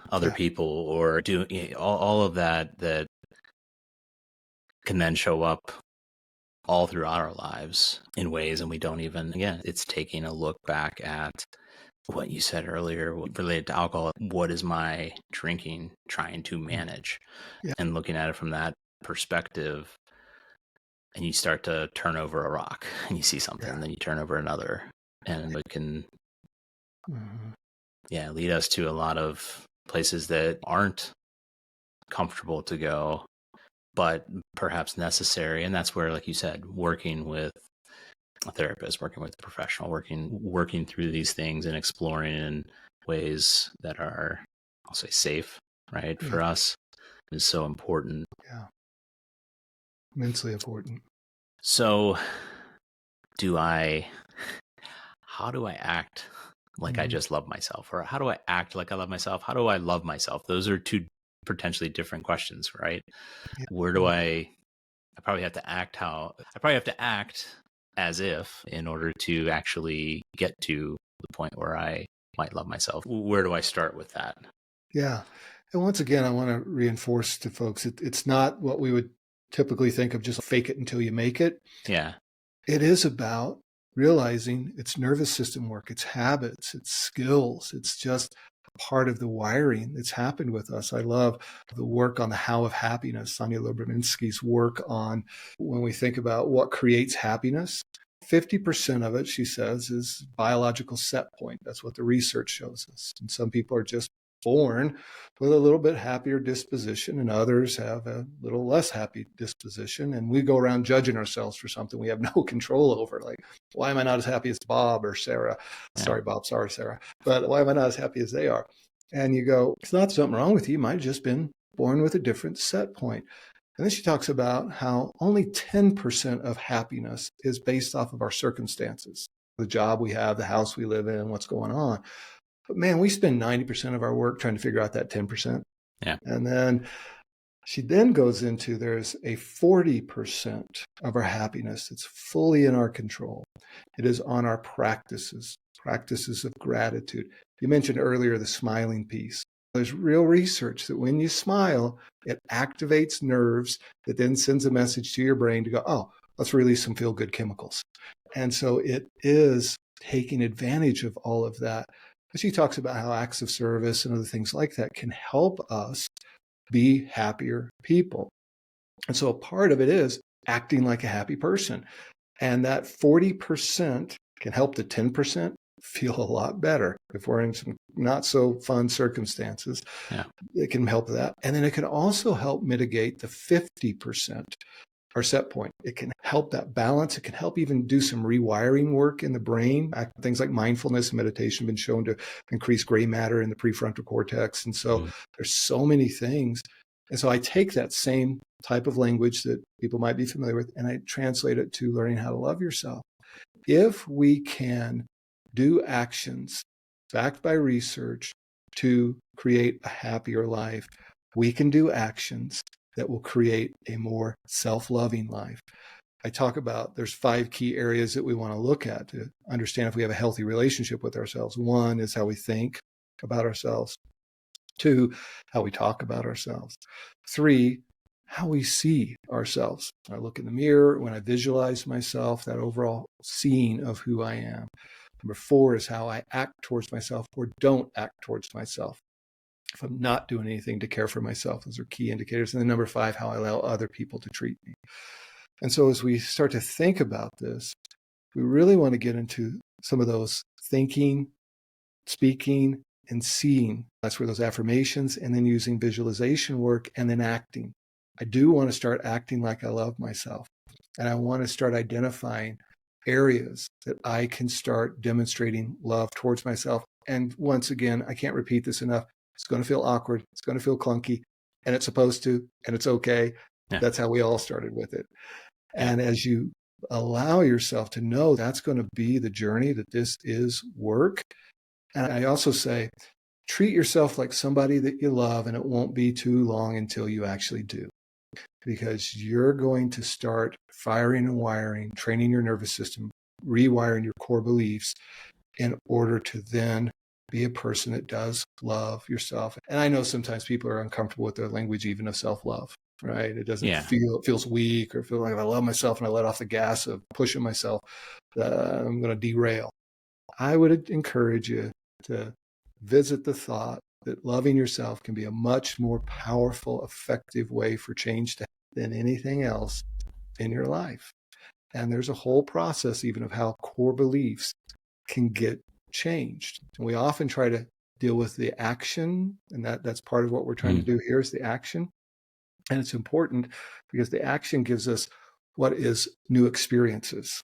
other people, or doing all of that can then show up all throughout our lives in ways, and we don't even, again, it's taking a look back at what you said earlier related to alcohol. What is my drinking trying to manage? And looking at it from that perspective, and you start to turn over a rock and you see something, and then you turn over another, and it can lead us to a lot of places that aren't comfortable to go, but perhaps necessary. And that's where, like you said, working with a therapist, working with a professional, working through these things and exploring in ways that are, I'll say, safe, right, for us, is so important. Yeah. Immensely important. So how do I act like I just love myself? Or how do I act like I love myself? How do I love myself? Those are two potentially different questions, right? Yeah. Where do I probably have to act as if, in order to actually get to the point where I might love myself. Where do I start with that? Yeah. And once again, I want to reinforce to folks, it's not what we would typically think of, just fake it until you make it. Yeah. It is about realizing it's nervous system work, it's habits, it's skills, it's just part of the wiring that's happened with us. I love the work on the how of happiness, Sonia Lubomirsky's work on when we think about what creates happiness. 50% of it, she says, is biological set point. That's what the research shows us. And some people are just born with a little bit happier disposition, and others have a little less happy disposition. And we go around judging ourselves for something we have no control over. Like, why am I not as happy as Bob or Sarah? Yeah. Sorry, Bob. Sorry, Sarah. But why am I not as happy as they are? And you go, it's not something wrong with you. You might have just been born with a different set point. And then she talks about how only 10% of happiness is based off of our circumstances, the job we have, the house we live in, what's going on. But man, we spend 90% of our work trying to figure out that 10%. Yeah. And then she then goes into, there's a 40% of our happiness that's fully in our control. It is on our practices of gratitude. You mentioned earlier the smiling piece. There's real research that when you smile, it activates nerves that then sends a message to your brain to go, oh, let's release some feel-good chemicals. And so it is taking advantage of all of that. But she talks about how acts of service and other things like that can help us be happier people. And so a part of it is acting like a happy person. And that 40% can help the 10% feel a lot better if we're in some not so fun circumstances. Yeah. It can help that. And then it can also help mitigate the 50%, our set point. It can help that balance. It can help even do some rewiring work in the brain. Things like mindfulness and meditation have been shown to increase gray matter in the prefrontal cortex. And so there's so many things. And so I take that same type of language that people might be familiar with, and I translate it to learning how to love yourself. If we can do actions backed by research to create a happier life, we can do actions that will create a more self-loving life. I talk about there's 5 key areas that we want to look at to understand if we have a healthy relationship with ourselves. 1 is how we think about ourselves. 2, how we talk about ourselves. 3, how we see ourselves. I look in the mirror, when I visualize myself, that overall seeing of who I am. Number 4 is how I act towards myself or don't act towards myself. If I'm not doing anything to care for myself, those are key indicators. And then number 5, how I allow other people to treat me. And so as we start to think about this, we really want to get into some of those thinking, speaking, and seeing. That's where those affirmations, and then using visualization work, and then acting. I do want to start acting like I love myself. And I want to start identifying areas that I can start demonstrating love towards myself. And once again, I can't repeat this enough. It's going to feel awkward. It's going to feel clunky, and it's supposed to, and it's okay. Yeah. That's how we all started with it. Yeah. And as you allow yourself to know that's going to be the journey, that this is work. And I also say, treat yourself like somebody that you love, and it won't be too long until you actually do. Because you're going to start firing and wiring, training your nervous system, rewiring your core beliefs in order to then be a person that does love yourself. And I know sometimes people are uncomfortable with the language even of self-love, right? It doesn't feel, it feels weak, or feel like if I love myself and I let off the gas of pushing myself, I'm going to derail. I would encourage you to visit the thought that loving yourself can be a much more powerful, effective way for change than anything else in your life. And there's a whole process even of how core beliefs can get changed. And we often try to deal with the action, and that's part of what we're trying to do here is the action. And it's important because the action gives us what is new experiences.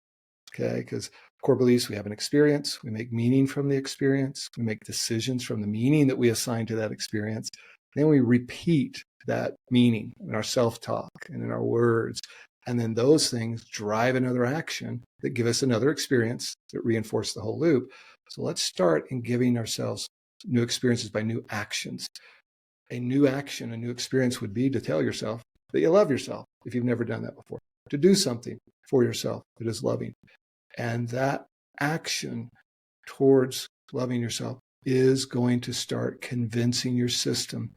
Okay, because core beliefs, we have an experience, we make meaning from the experience, we make decisions from the meaning that we assign to that experience, then we repeat that meaning in our self-talk and in our words, and then those things drive another action that give us another experience that reinforce the whole loop. So let's start in giving ourselves new experiences by new actions. A new action, a new experience would be to tell yourself that you love yourself if you've never done that before, to do something for yourself that is loving. And that action towards loving yourself is going to start convincing your system.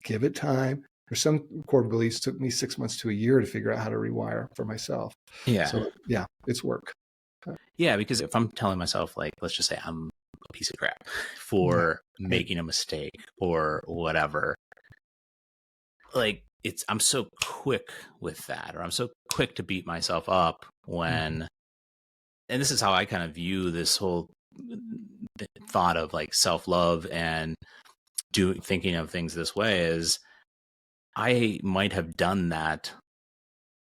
Give it time. There's some core beliefs took me 6 months to a year to figure out how to rewire for myself. Yeah. So yeah, it's work. Yeah, because if I'm telling myself, like, let's just say I'm a piece of crap for making a mistake or whatever, like I'm so quick with that, or I'm so quick to beat myself up when, and this is how I kind of view this whole thought of like self-love and thinking of things this way is I might have done that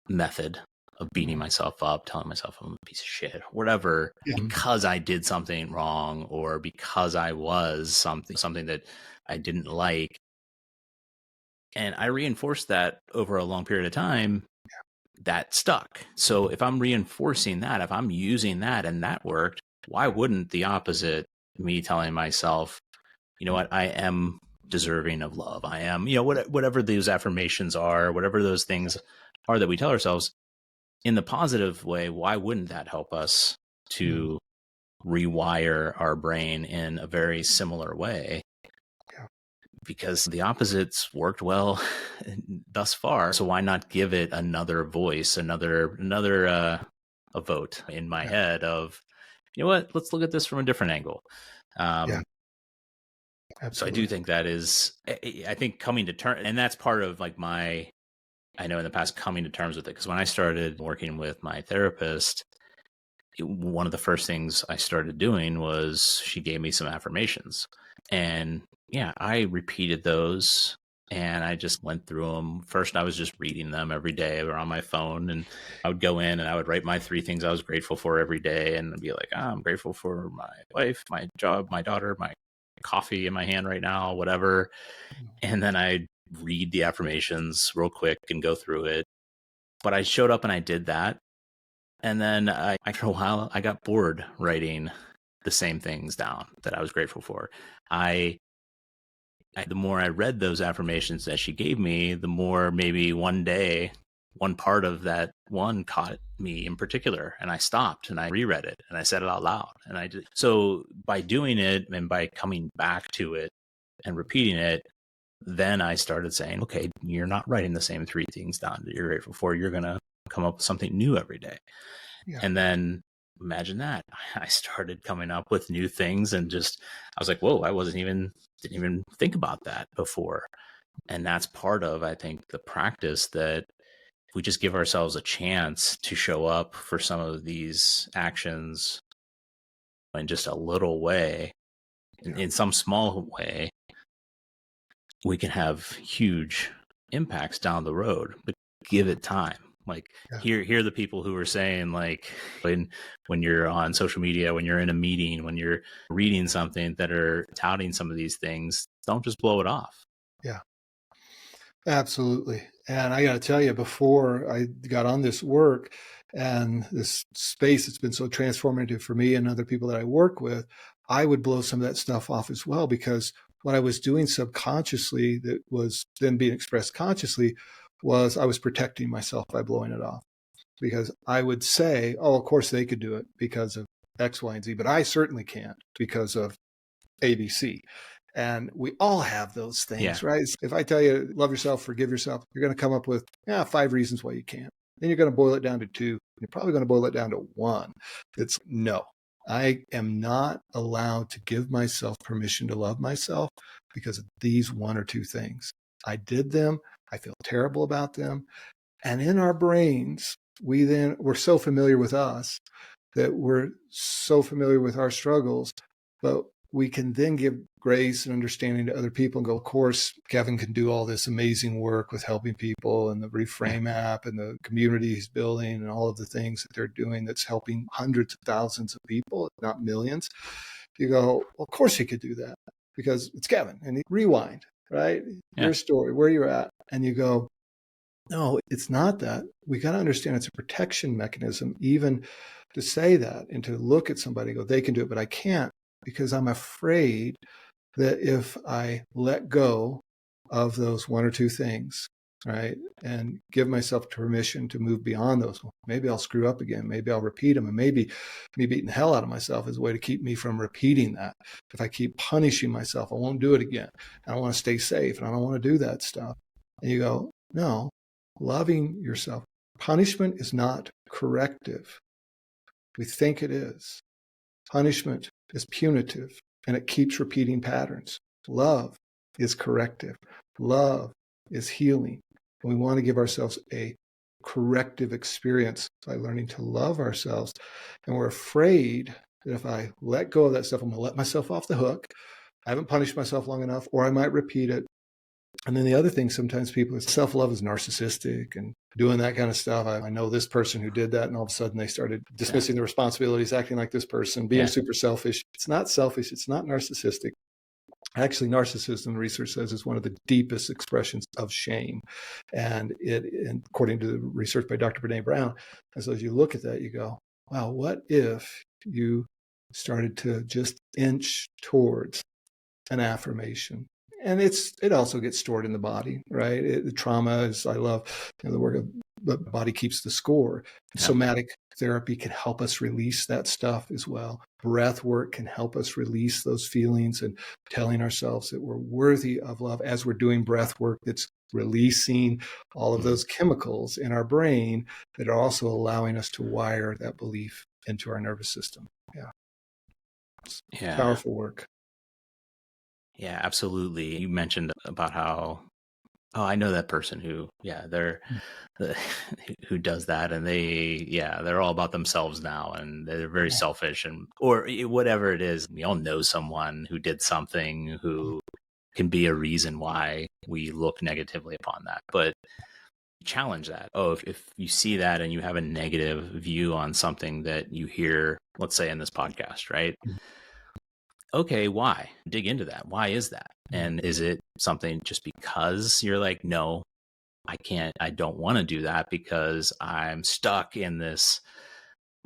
method of beating myself up, telling myself I'm a piece of shit, whatever, because I did something wrong or because I was something that I didn't like. And I reinforced that over a long period of time, that stuck. So if I'm reinforcing that, if I'm using that and that worked, why wouldn't the opposite, me telling myself, you know what, I am deserving of love. I am, whatever those affirmations are, whatever those things are that we tell ourselves in the positive way, why wouldn't that help us to rewire our brain in a very similar way? Because the opposites worked well thus far. So why not give it another voice, another a vote in my head of, you know what, let's look at this from a different angle. So I do Absolutely. think that is, I think coming to terms, and that's part of like I know in the past coming to terms with it. Because when I started working with my therapist, one of the first things I started doing was she gave me some affirmations. And yeah, I repeated those and I just went through them. First, I was just reading them every day or on my phone. And I would go in and I would write my 3 things I was grateful for every day and be like, I'm grateful for my wife, my job, my daughter, my coffee in my hand right now, whatever. And then I'd read the affirmations real quick and go through it. But I showed up and I did that. And then after a while, I got bored writing the same things down that I was grateful for. The more I read those affirmations that she gave me, the more maybe one day, one part of that one caught me in particular. And I stopped and I reread it and I said it out loud. And I did. So by doing it and by coming back to it and repeating it, then I started saying, okay, you're not writing the same 3 things down that you're grateful for. You're going to come up with something new every day. Yeah. And then imagine that I started coming up with new things and just, I was like, whoa, didn't even think about that before. And that's part of, I think, the practice that if we just give ourselves a chance to show up for some of these actions in just a little way, in some small way, we can have huge impacts down the road, but give it time. Like Yeah. hear the people who are saying like when you're on social media, when you're in a meeting, when you're reading something that are touting some of these things, don't just blow it off. Yeah. Absolutely. And I got to tell you, before I got on this work and this space, it's been so transformative for me and other people that I work with, I would blow some of that stuff off as well, because what I was doing subconsciously that was then being expressed consciously was I was protecting myself by blowing it off. Because I would say, oh, of course they could do it because of X, Y, and Z, but I certainly can't because of ABC. And we all have those things, Yeah. right? If I tell you, love yourself, forgive yourself, you're going to come up with 5 reasons why you can't. Then you're going to boil it down to 2. You're probably going to boil it down to 1. It's no. I am not allowed to give myself permission to love myself because of these 1 or 2 things. I did them. I feel terrible about them. And in our brains, we're so familiar with us that we're so familiar with our struggles, but we can then give grace and understanding to other people and go, of course, Kevin can do all this amazing work with helping people and the Reframe app and the community he's building and all of the things that they're doing that's helping hundreds of thousands of people, if not millions. You go, well, of course he could do that because it's Kevin. And rewind, right? Your story, where you're at. And you go, no, it's not that. We got to understand it's a protection mechanism, even to say that and to look at somebody and go, they can do it, but I can't because I'm afraid that if I let go of those 1 or 2 things, right, and give myself permission to move beyond those, maybe I'll screw up again. Maybe I'll repeat them. And maybe me beating the hell out of myself is a way to keep me from repeating that. If I keep punishing myself, I won't do it again. I want to stay safe and I don't want to do that stuff. And you go, no, loving yourself. Punishment is not corrective. We think it is. Punishment is punitive and it keeps repeating patterns. Love is corrective. Love is healing. And we want to give ourselves a corrective experience by learning to love ourselves. And we're afraid that if I let go of that stuff, I'm going to let myself off the hook. I haven't punished myself long enough, or I might repeat it. And then the other thing, sometimes people, self-love is narcissistic and doing that kind of stuff. I know this person who did that, and all of a sudden they started dismissing the responsibilities, acting like this person, being super selfish. It's not selfish. It's not narcissistic. Actually, narcissism, research says, is one of the deepest expressions of shame. And according to the research by Dr. Brene Brown, and so as you look at that, you go, wow, what if you started to just inch towards an affirmation? And it also gets stored in the body, right? The trauma is, I love the work of the body keeps the score. Yeah. Somatic therapy can help us release that stuff as well. Breath work can help us release those feelings and telling ourselves that we're worthy of love as we're doing breath work that's releasing all of those chemicals in our brain that are also allowing us to wire that belief into our nervous system. Yeah. It's powerful work. Yeah, absolutely. You mentioned about how, oh, I know that person who, yeah, they're who does that, and they're all about themselves now, and they're very Yeah. selfish, and or whatever it is. We all know someone who did something who can be a reason why we look negatively upon that. But challenge that. Oh, if you see that and you have a negative view on something that you hear, let's say in this podcast, right? Okay, why? Dig into that. Why is that? And is it something just because you're like, no, I can't, I don't want to do that because I'm stuck in this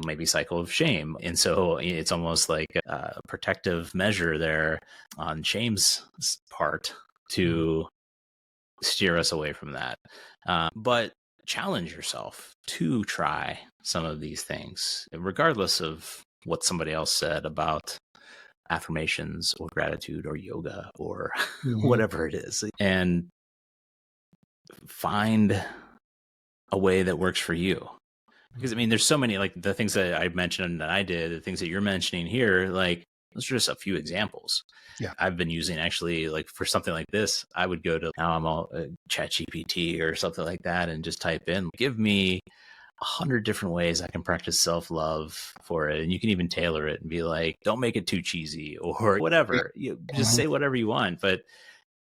maybe cycle of shame. And so it's almost like a protective measure there on shame's part to steer us away from that. But challenge yourself to try some of these things, regardless of what somebody else said about affirmations or gratitude or yoga or Mhm. whatever it is, and find a way that works for you. Because I mean, there's so many, like the things that I mentioned that I did, the things that you're mentioning here, like those are just a few examples. Yeah. I've been using actually, like for something like this, I would go to now I'm all chat GPT or something like that and just type in, give me 100 different ways I can practice self-love for it. And you can even tailor it and be like, don't make it too cheesy or Yeah. whatever. You just Mhm. say whatever you want, but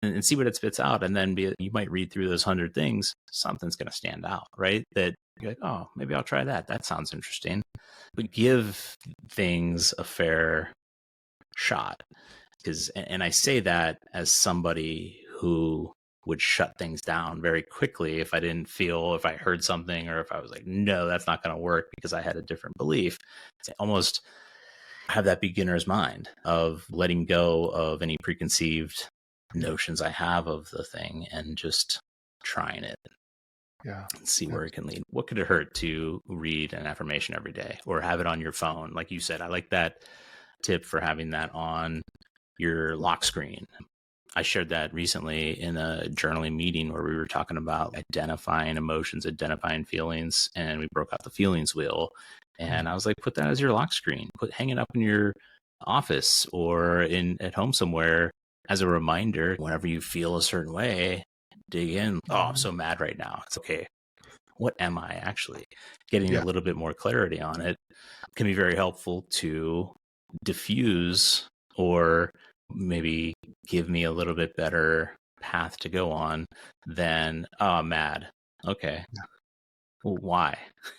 and see what it spits out. And then you might read through those 100 things. Something's going to stand out, right? That you're like, oh, maybe I'll try that. That sounds interesting. But give things a fair shot. And I say that as somebody who would shut things down very quickly if if I heard something or if I was like, no, that's not going to work because I had a different belief. To almost have that beginner's mind of letting go of any preconceived Yeah. notions I have of the thing and just trying it Yeah. and see Yeah. where it can lead. What could it hurt to read an affirmation every day or have it on your phone? Like you said, I like that tip for having that on your lock screen. I shared that recently in a journaling meeting where we were talking about identifying emotions, identifying feelings, and we broke out the feelings wheel. And I was like, put that as your lock screen, hang it up in your office or at home somewhere as a reminder. Whenever you feel a certain way, dig in. Oh, I'm so mad right now. It's okay. What am I actually? Getting a Yeah. little bit more clarity on it can be very helpful to diffuse or maybe give me a little bit better path to go on than, oh, I'm mad. Okay. Well, why?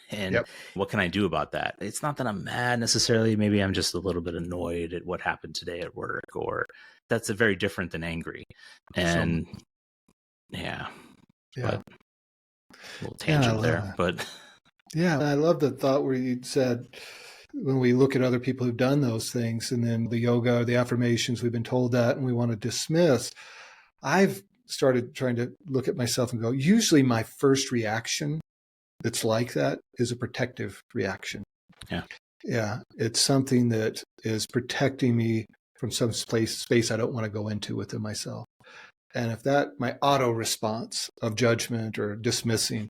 And Yep. what can I do about that? It's not that I'm mad necessarily. Maybe I'm just a little bit annoyed at what happened today at work, or that's a very different than angry. So much. And yeah, Yeah. but a little Yeah. I tangent love there, that. but Yeah. I love the thought where you said when we look at other people who've done those things and then the yoga, the affirmations, we've been told that and we want to dismiss. I've started trying to look at myself and go, usually my first reaction that's like that is a protective reaction. yeah, Yeah. It's something that is protecting me from some space I don't want to go into within myself. And if that, my auto response of judgment or dismissing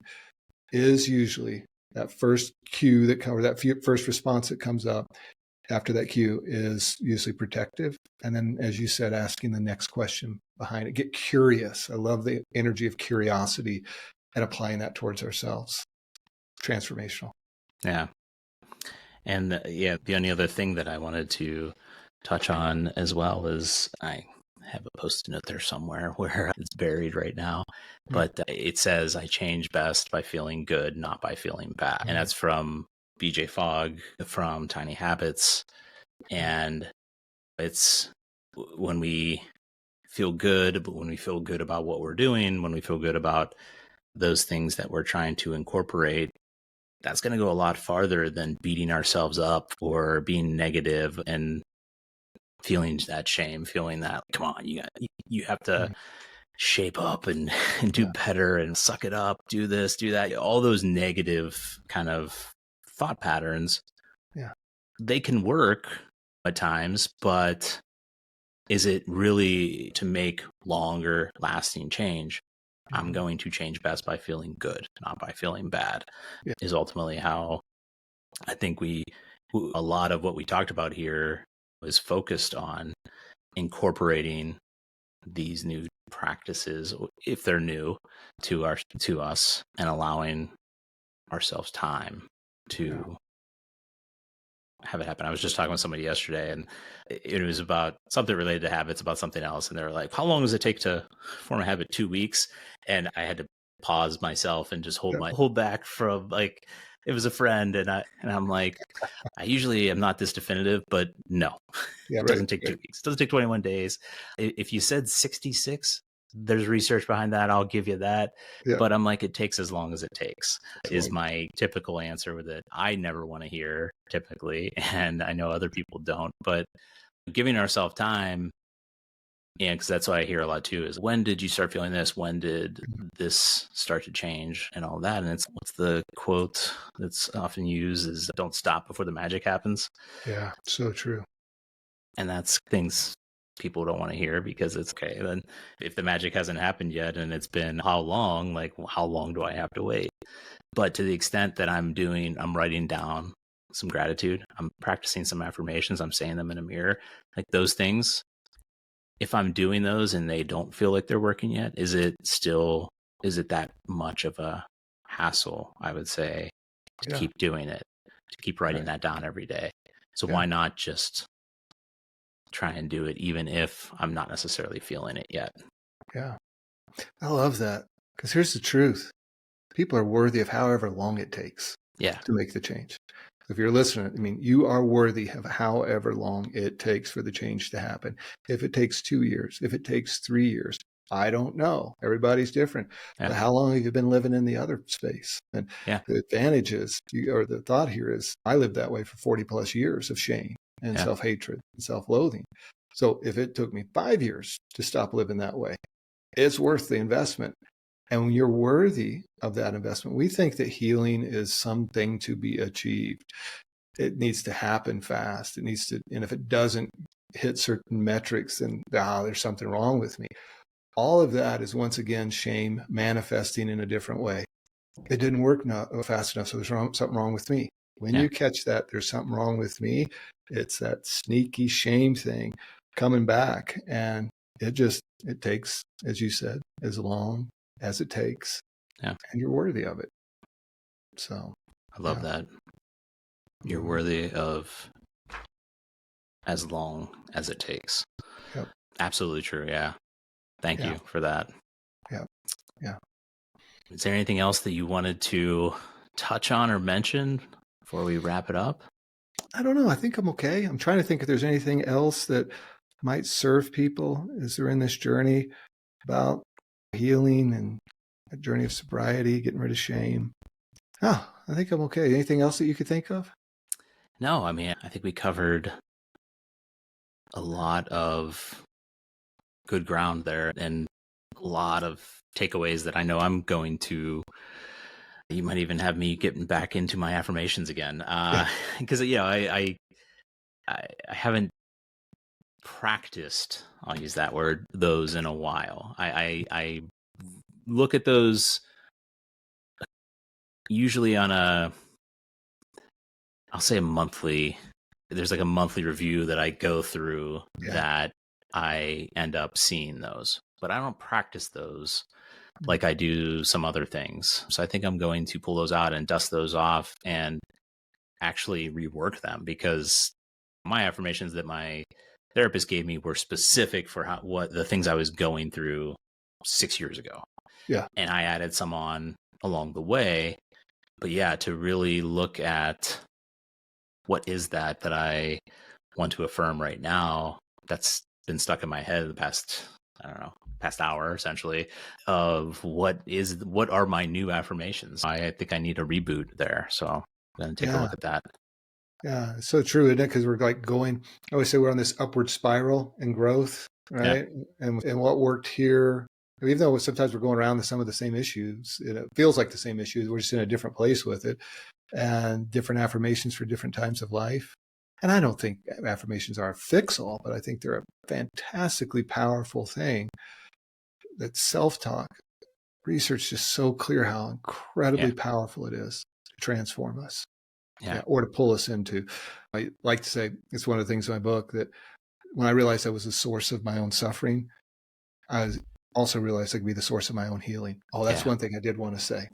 is usually that first cue that comes, that first response that comes up after that cue is usually protective. And then, as you said, asking the next question behind it, get curious. I love the energy of curiosity and applying that towards ourselves. Transformational. yeah. And yeah, the only other thing that I wanted to touch on as well is I have a post-it note there somewhere where it's buried right now, but it says, I change best by feeling good, not by feeling bad. And that's from BJ Fogg from Tiny Habits. And it's when we feel good, but when we feel good about what we're doing, when we feel good about those things that we're trying to incorporate, that's going to go a lot farther than beating ourselves up or being negative and feeling that shame, feeling that, come on, you have to shape up and do Yeah. better and suck it up, do this, do that. All those negative kind of thought patterns, Yeah. they can work at times, but is it really to make longer lasting change? I'm going to change best by feeling good, not by feeling bad, Yeah. is ultimately how I think a lot of what we talked about here was focused on incorporating these new practices, if they're new to us, and allowing ourselves time to have it happen. I was just talking with somebody yesterday, and it was about something related to habits, about something else. And they were like, how long does it take to form a habit? 2 weeks. And I had to pause myself and just hold back from, like, it was a friend. And I'm like, I usually am not this definitive, but no, it doesn't take 2 weeks. It doesn't take 21 days. If you said 66, there's research behind that. I'll give you that. Yeah. But I'm like, it takes as long as it takes is my typical answer with it. I never want to hear typically, and I know other people don't, but giving ourselves time, and because that's what I hear a lot too, is when did you start feeling this? When did this start to change and all that? And what's the quote that's often used is, don't stop before the magic happens. Yeah, so true. And that's things people don't want to hear, because it's okay. Then if the magic hasn't happened yet, and it's been how long, like, how long do I have to wait? But to the extent that I'm writing down some gratitude, I'm practicing some affirmations, I'm saying them in a mirror, like those things, if I'm doing those and they don't feel like they're working yet, is it that much of a hassle, I would say, to keep doing it, to keep writing that down every day? So why not just try and do it, even if I'm not necessarily feeling it yet? Yeah. I love that, because here's the truth. People are worthy of however long it takes to make the change. If you're listening, I mean, you are worthy of however long it takes for the change to happen. If it takes 2 years, if it takes 3 years, I don't know. Everybody's different. But how long have you been living in the other space? And the advantage is, or the thought here is, I lived that way for 40 plus years of shame and self-hatred and self-loathing. So if it took me 5 years to stop living that way, it's worth the investment. And when you're worthy of that investment, we think that healing is something to be achieved. It needs to happen fast. It needs to, and if it doesn't hit certain metrics, then there's something wrong with me. All of that is, once again, shame manifesting in a different way. It didn't work fast enough, so there's something wrong with me. When you catch that there's something wrong with me, it's that sneaky shame thing coming back. And it takes, as you said, as long as it takes, and you're worthy of it. So I love that. You're worthy of as long as it takes. Yep. Absolutely true. Yeah. Thank you for that. Yeah. Yeah. Is there anything else that you wanted to touch on or mention before we wrap it up? I don't know. I think I'm okay. I'm trying to think if there's anything else that might serve people as they're in this journey about healing and a journey of sobriety, getting rid of shame. I think I'm okay. Anything else that you could think of? No, I mean, I think we covered a lot of good ground there, and a lot of takeaways that I know I'm going to. You might even have me getting back into my affirmations again, because I haven't practiced, I'll use that word, those in a while. I look at those usually on I'll say a monthly. There's like a monthly review that I go through that I end up seeing those, but I don't practice those like I do some other things. So I think I'm going to pull those out and dust those off and actually rework them, because my affirmations that my therapist gave me were specific for what the things I was going through 6 years ago. Yeah. And I added some on along the way. But to really look at what is that I want to affirm right now, that's been stuck in my head the past hour, essentially, of what are my new affirmations. I think I need a reboot there. So I'm going to take a look at that. Yeah, it's so true, isn't it? Because we're like going, I always say we're on this upward spiral in growth, right? And what worked here, even though sometimes we're going around to some of the same issues, it feels like the same issues, we're just in a different place with it, and different affirmations for different times of life. And I don't think affirmations are a fix-all, but I think they're a fantastically powerful thing. That self-talk, research is so clear how incredibly powerful it is to transform us. Or to pull us into. I like to say, it's one of the things in my book, that when I realized I was the source of my own suffering, I also realized I could be the source of my own healing. Oh, that's one thing I did want to say,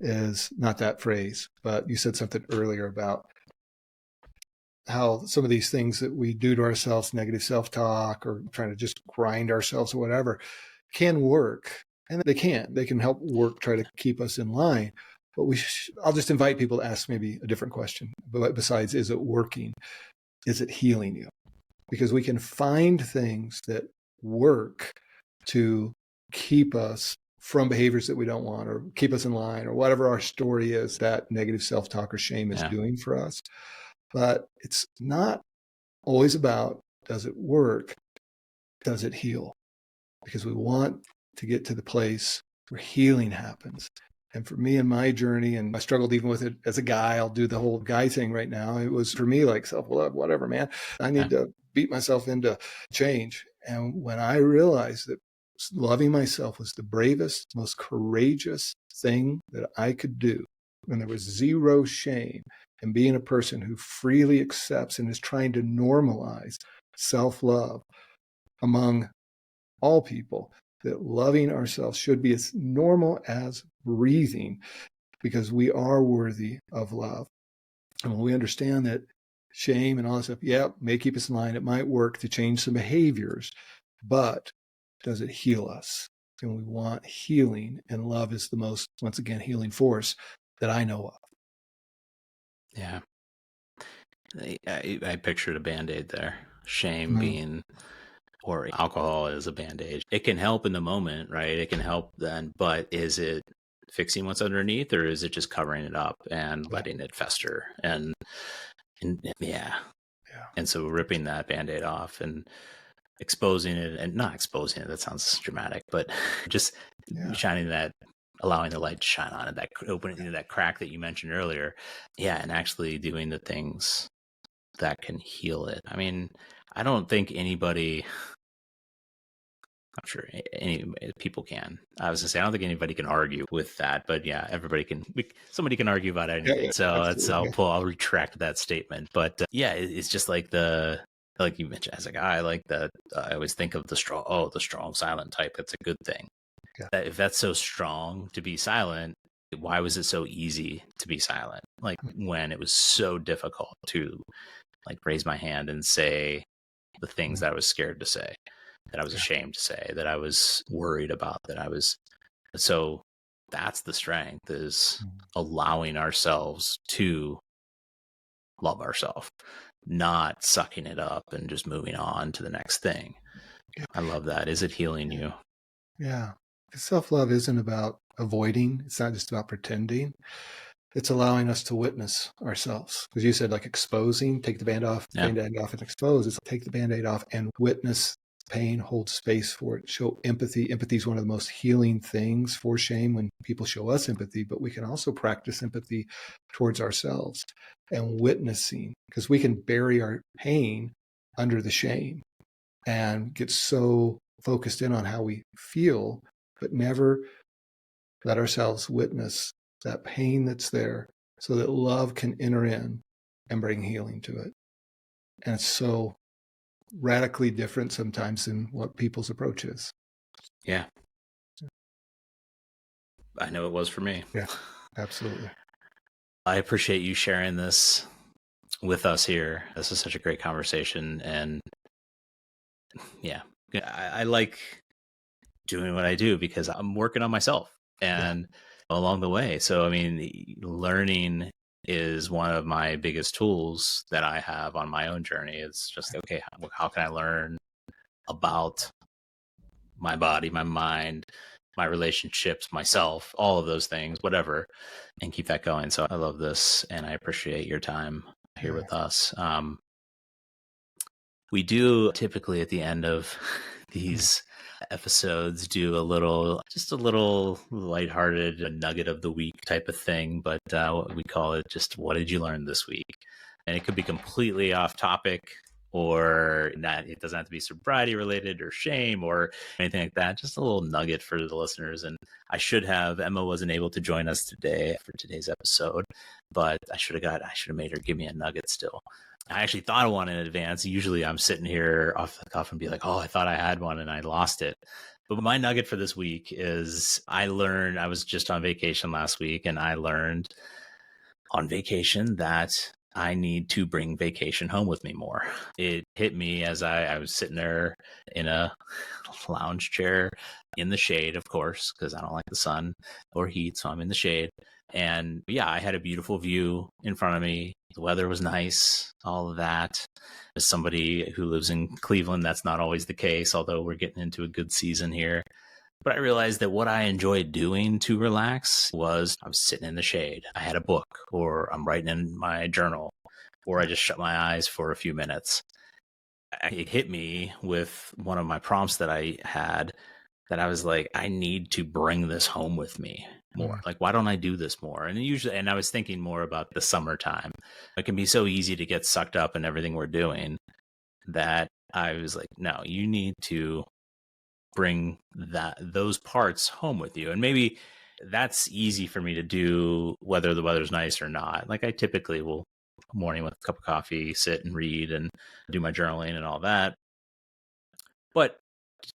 is not that phrase, but you said something earlier about how some of these things that we do to ourselves, negative self-talk or trying to just grind ourselves or whatever, can work. And they can help work, try to keep us in line. But I'll just invite people to ask maybe a different question. But besides, is it working? Is it healing you? Because we can find things that work to keep us from behaviors that we don't want, or keep us in line, or whatever our story is that negative self-talk or shame is doing for us. But it's not always about, does it work? Does it heal? Because we want to get to the place where healing happens. And for me in my journey, and I struggled even with it as a guy, I'll do the whole guy thing right now. It was for me like self-love, whatever, man. I need to beat myself into change. And when I realized that loving myself was the bravest, most courageous thing that I could do, when there was zero shame, and being a person who freely accepts and is trying to normalize self-love among all people, that loving ourselves should be as normal as breathing, because we are worthy of love. And when we understand that shame and all that stuff, may keep us in line, it might work to change some behaviors, but does it heal us? And we want healing, and love is the most, once again, healing force that I know of. Yeah. I pictured a Band-Aid there. Shame being, or alcohol as a Band-Aid. It can help in the moment, right? It can help then, but is it fixing what's underneath, or is it just covering it up and letting it fester? And And so ripping that Band-Aid off and exposing it, and not exposing it, that sounds dramatic, but just shining that, allowing the light to shine on it, that opening that crack that you mentioned earlier. Yeah. And actually doing the things that can heal it. I mean, I don't think anybody, I'm sure any people can. I was gonna say, I don't think anybody can argue with that, but yeah, somebody can argue about anything. I'll retract that statement. But it's just like like you mentioned, as a guy, like that, I always think of the strong silent type. That's a good thing. Yeah. If that's so strong to be silent, why was it so easy to be silent? Like when it was so difficult to like raise my hand and say the things that I was scared to say, that I was ashamed to say, that I was worried about, so that's the strength, is allowing ourselves to love ourselves, not sucking it up and just moving on to the next thing. I love that. Is it healing you? Yeah. Self-love isn't about avoiding. It's not just about pretending. It's allowing us to witness ourselves. Because you said like exposing, take the Band-Aid off and expose. It's take the Band-Aid off and witness pain, hold space for it, show empathy. Empathy is one of the most healing things for shame, when people show us empathy, but we can also practice empathy towards ourselves and witnessing, because we can bury our pain under the shame and get so focused in on how we feel, but never let ourselves witness that pain that's there, so that love can enter in and bring healing to it. And it's so radically different sometimes than what people's approach is. Yeah. I know it was for me. Yeah, absolutely. I appreciate you sharing this with us here. This is such a great conversation. And I like doing what I do because I'm working on myself and along the way. So, I mean, learning is one of my biggest tools that I have on my own journey. It's just, okay, how can I learn about my body, my mind, my relationships, myself, all of those things, whatever, and keep that going. So I love this, and I appreciate your time here with us. We do typically at the end of these episodes do a little lighthearted, a nugget of the week type of thing, but we call it just, what did you learn this week? And it could be completely off topic, or not. It doesn't have to be sobriety related or shame or anything like that. Just a little nugget for the listeners. And Emma wasn't able to join us today for today's episode, but I should have made her give me a nugget still. I actually thought of one in advance. Usually I'm sitting here off the cuff and be like, oh, I thought I had one and I lost it. But my nugget for this week is I was just on vacation last week, and I learned on vacation that I need to bring vacation home with me more. It hit me as I was sitting there in a lounge chair in the shade, of course, because I don't like the sun or heat. So I'm in the shade. And yeah, I had a beautiful view in front of me. The weather was nice, all of that. As somebody who lives in Cleveland, that's not always the case, although we're getting into a good season here. But I realized that what I enjoyed doing to relax was I was sitting in the shade. I had a book, or I'm writing in my journal, or I just shut my eyes for a few minutes. It hit me with one of my prompts that I had that I was like, I need to bring this home with me more. Like, why don't I do this more? And I was thinking more about the summertime. It can be so easy to get sucked up in everything we're doing that I was like, no, you need to bring those parts home with you. And maybe that's easy for me to do whether the weather's nice or not. Like I typically will morning with a cup of coffee, sit and read and do my journaling and all that. But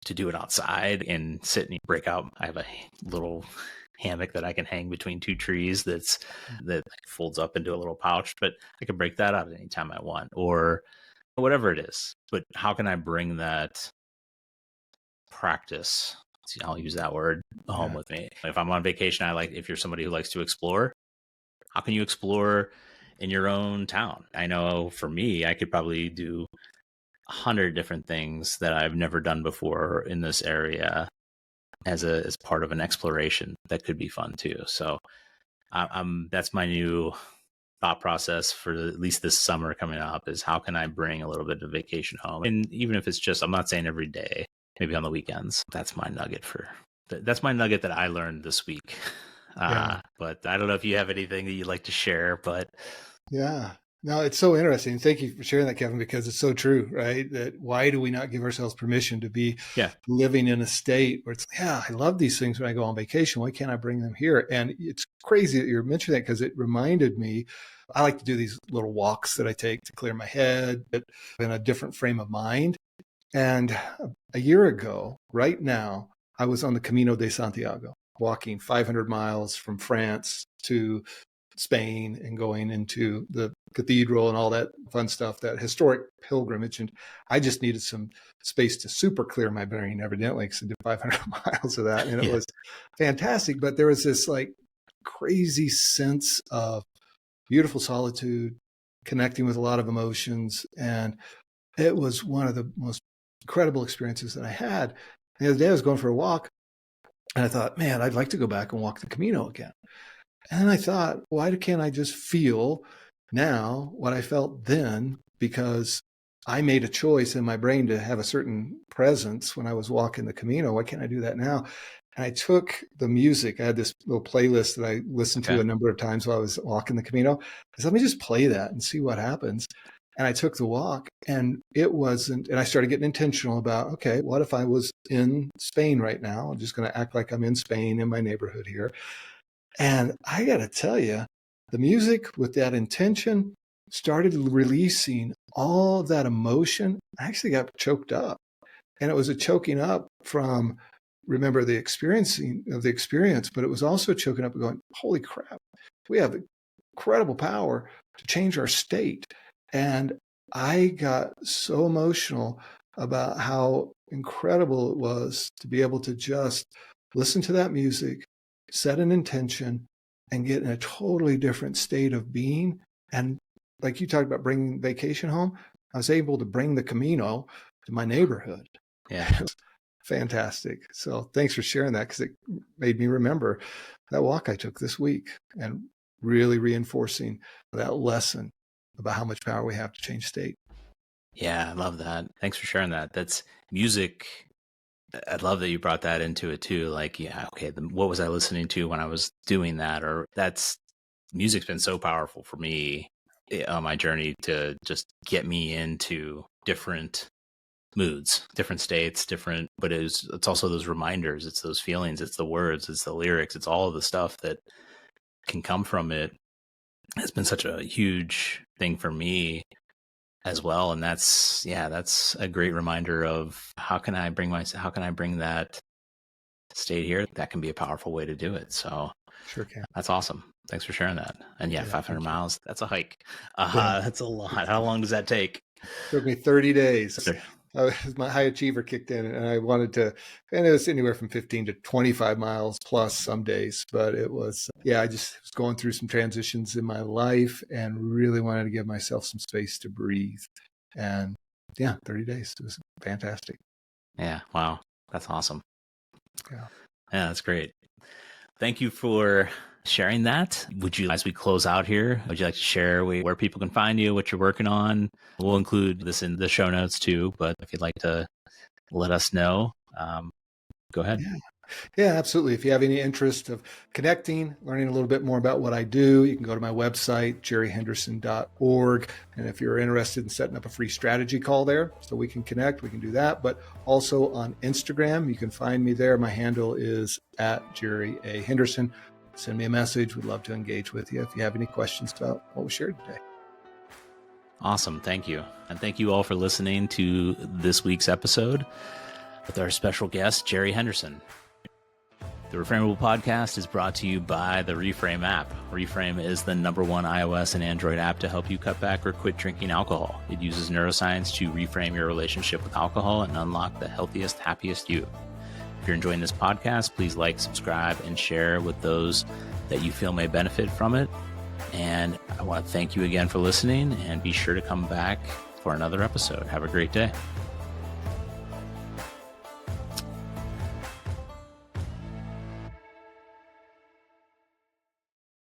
to do it outside and sit and break out, I have a little hammock that I can hang between two trees that folds up into a little pouch, but I can break that out at any time I want or whatever it is. But how can I bring that practice, I'll use that word, home with me? If I'm on vacation, if you're somebody who likes to explore, how can you explore in your own town? I know for me, I could probably do 100 different things that I've never done before in this area as part of an exploration that could be fun too. So that's my new thought process for at least this summer coming up, is how can I bring a little bit of vacation home? And even if it's just, I'm not saying every day, maybe on the weekends. That's my nugget that I learned this week. But I don't know if you have anything that you'd like to share, but yeah. No, it's so interesting. Thank you for sharing that, Kevin, because it's so true, right? That why do we not give ourselves permission to be living in a state where it's, I love these things when I go on vacation. Why can't I bring them here? And it's crazy that you're mentioning that, because it reminded me, I like to do these little walks that I take to clear my head, but in a different frame of mind. And a year ago, right now, I was on the Camino de Santiago, walking 500 miles from France to Spain and going into the cathedral and all that fun stuff, that historic pilgrimage. And I just needed some space to super clear my brain, evidently, because I did 500 miles of that. And it was fantastic. But there was this like crazy sense of beautiful solitude, connecting with a lot of emotions. And it was one of the most incredible experiences that I had. And the other day I was going for a walk and I thought, man, I'd like to go back and walk the Camino again. And then I thought, why can't I just feel now what I felt then? Because I made a choice in my brain to have a certain presence when I was walking the Camino. Why can't I do that now? And I took the music. I had this little playlist that I listened to a number of times while I was walking the Camino. I said, let me just play that and see what happens. And I took the walk, and and I started getting intentional about, okay, what if I was in Spain right now? I'm just going to act like I'm in Spain in my neighborhood here. And I got to tell you, the music with that intention started releasing all of that emotion. I actually got choked up, and it was a choking up from, remember, the experiencing of the experience, but it was also choking up and going, holy crap, we have incredible power to change our state. And I got so emotional about how incredible it was to be able to just listen to that music, set an intention, and get in a totally different state of being. And like you talked about bringing vacation home, I was able to bring the Camino to my neighborhood. Yeah. It was fantastic. So thanks for sharing that, because it made me remember that walk I took this week and really reinforcing that lesson about how much power we have to change state. Yeah, I love that. Thanks for sharing that. That's music. I love that you brought that into it too. Like, what was I listening to when I was doing that? Or music's been so powerful for me on my journey to just get me into different moods, different states, but it's also those reminders, it's those feelings, it's the words, it's the lyrics, it's all of the stuff that can come from it. It's been such a huge thing for me as well. And that's a great reminder of how can I bring that stayed here, that can be a powerful way to do it. So Sure can. that's awesome. Thanks for sharing that. And yeah, 500 miles, that's a hike. Yeah. That's a lot. How long does that take? Took me 30 days. My high achiever kicked in, and I wanted to, and it was anywhere from 15 to 25 miles plus some days. But it was, I just was going through some transitions in my life and really wanted to give myself some space to breathe. And 30 days. It was fantastic. Yeah. Wow. That's awesome. Yeah, that's great. Thank you for sharing that. Would you, as we close out here, would you like to share where people can find you, what you're working on? We'll include this in the show notes too, but if you'd like to let us know, go ahead. Yeah, absolutely. If you have any interest of connecting, learning a little bit more about what I do, you can go to my website, jerryhenderson.org. And if you're interested in setting up a free strategy call there so we can connect, we can do that. But also on Instagram, you can find me there. My handle is @JerryAHenderson. Send me a message. We'd love to engage with you if you have any questions about what we shared today. Awesome. Thank you. And thank you all for listening to this week's episode with our special guest, Jerry Henderson. The Reframeable Podcast is brought to you by the Reframe app. Reframe is the #1 iOS and Android app to help you cut back or quit drinking alcohol. It uses neuroscience to reframe your relationship with alcohol and unlock the healthiest, happiest you. If you're enjoying this podcast, please like, subscribe, and share with those that you feel may benefit from it. And I want to thank you again for listening, and be sure to come back for another episode. Have a great day.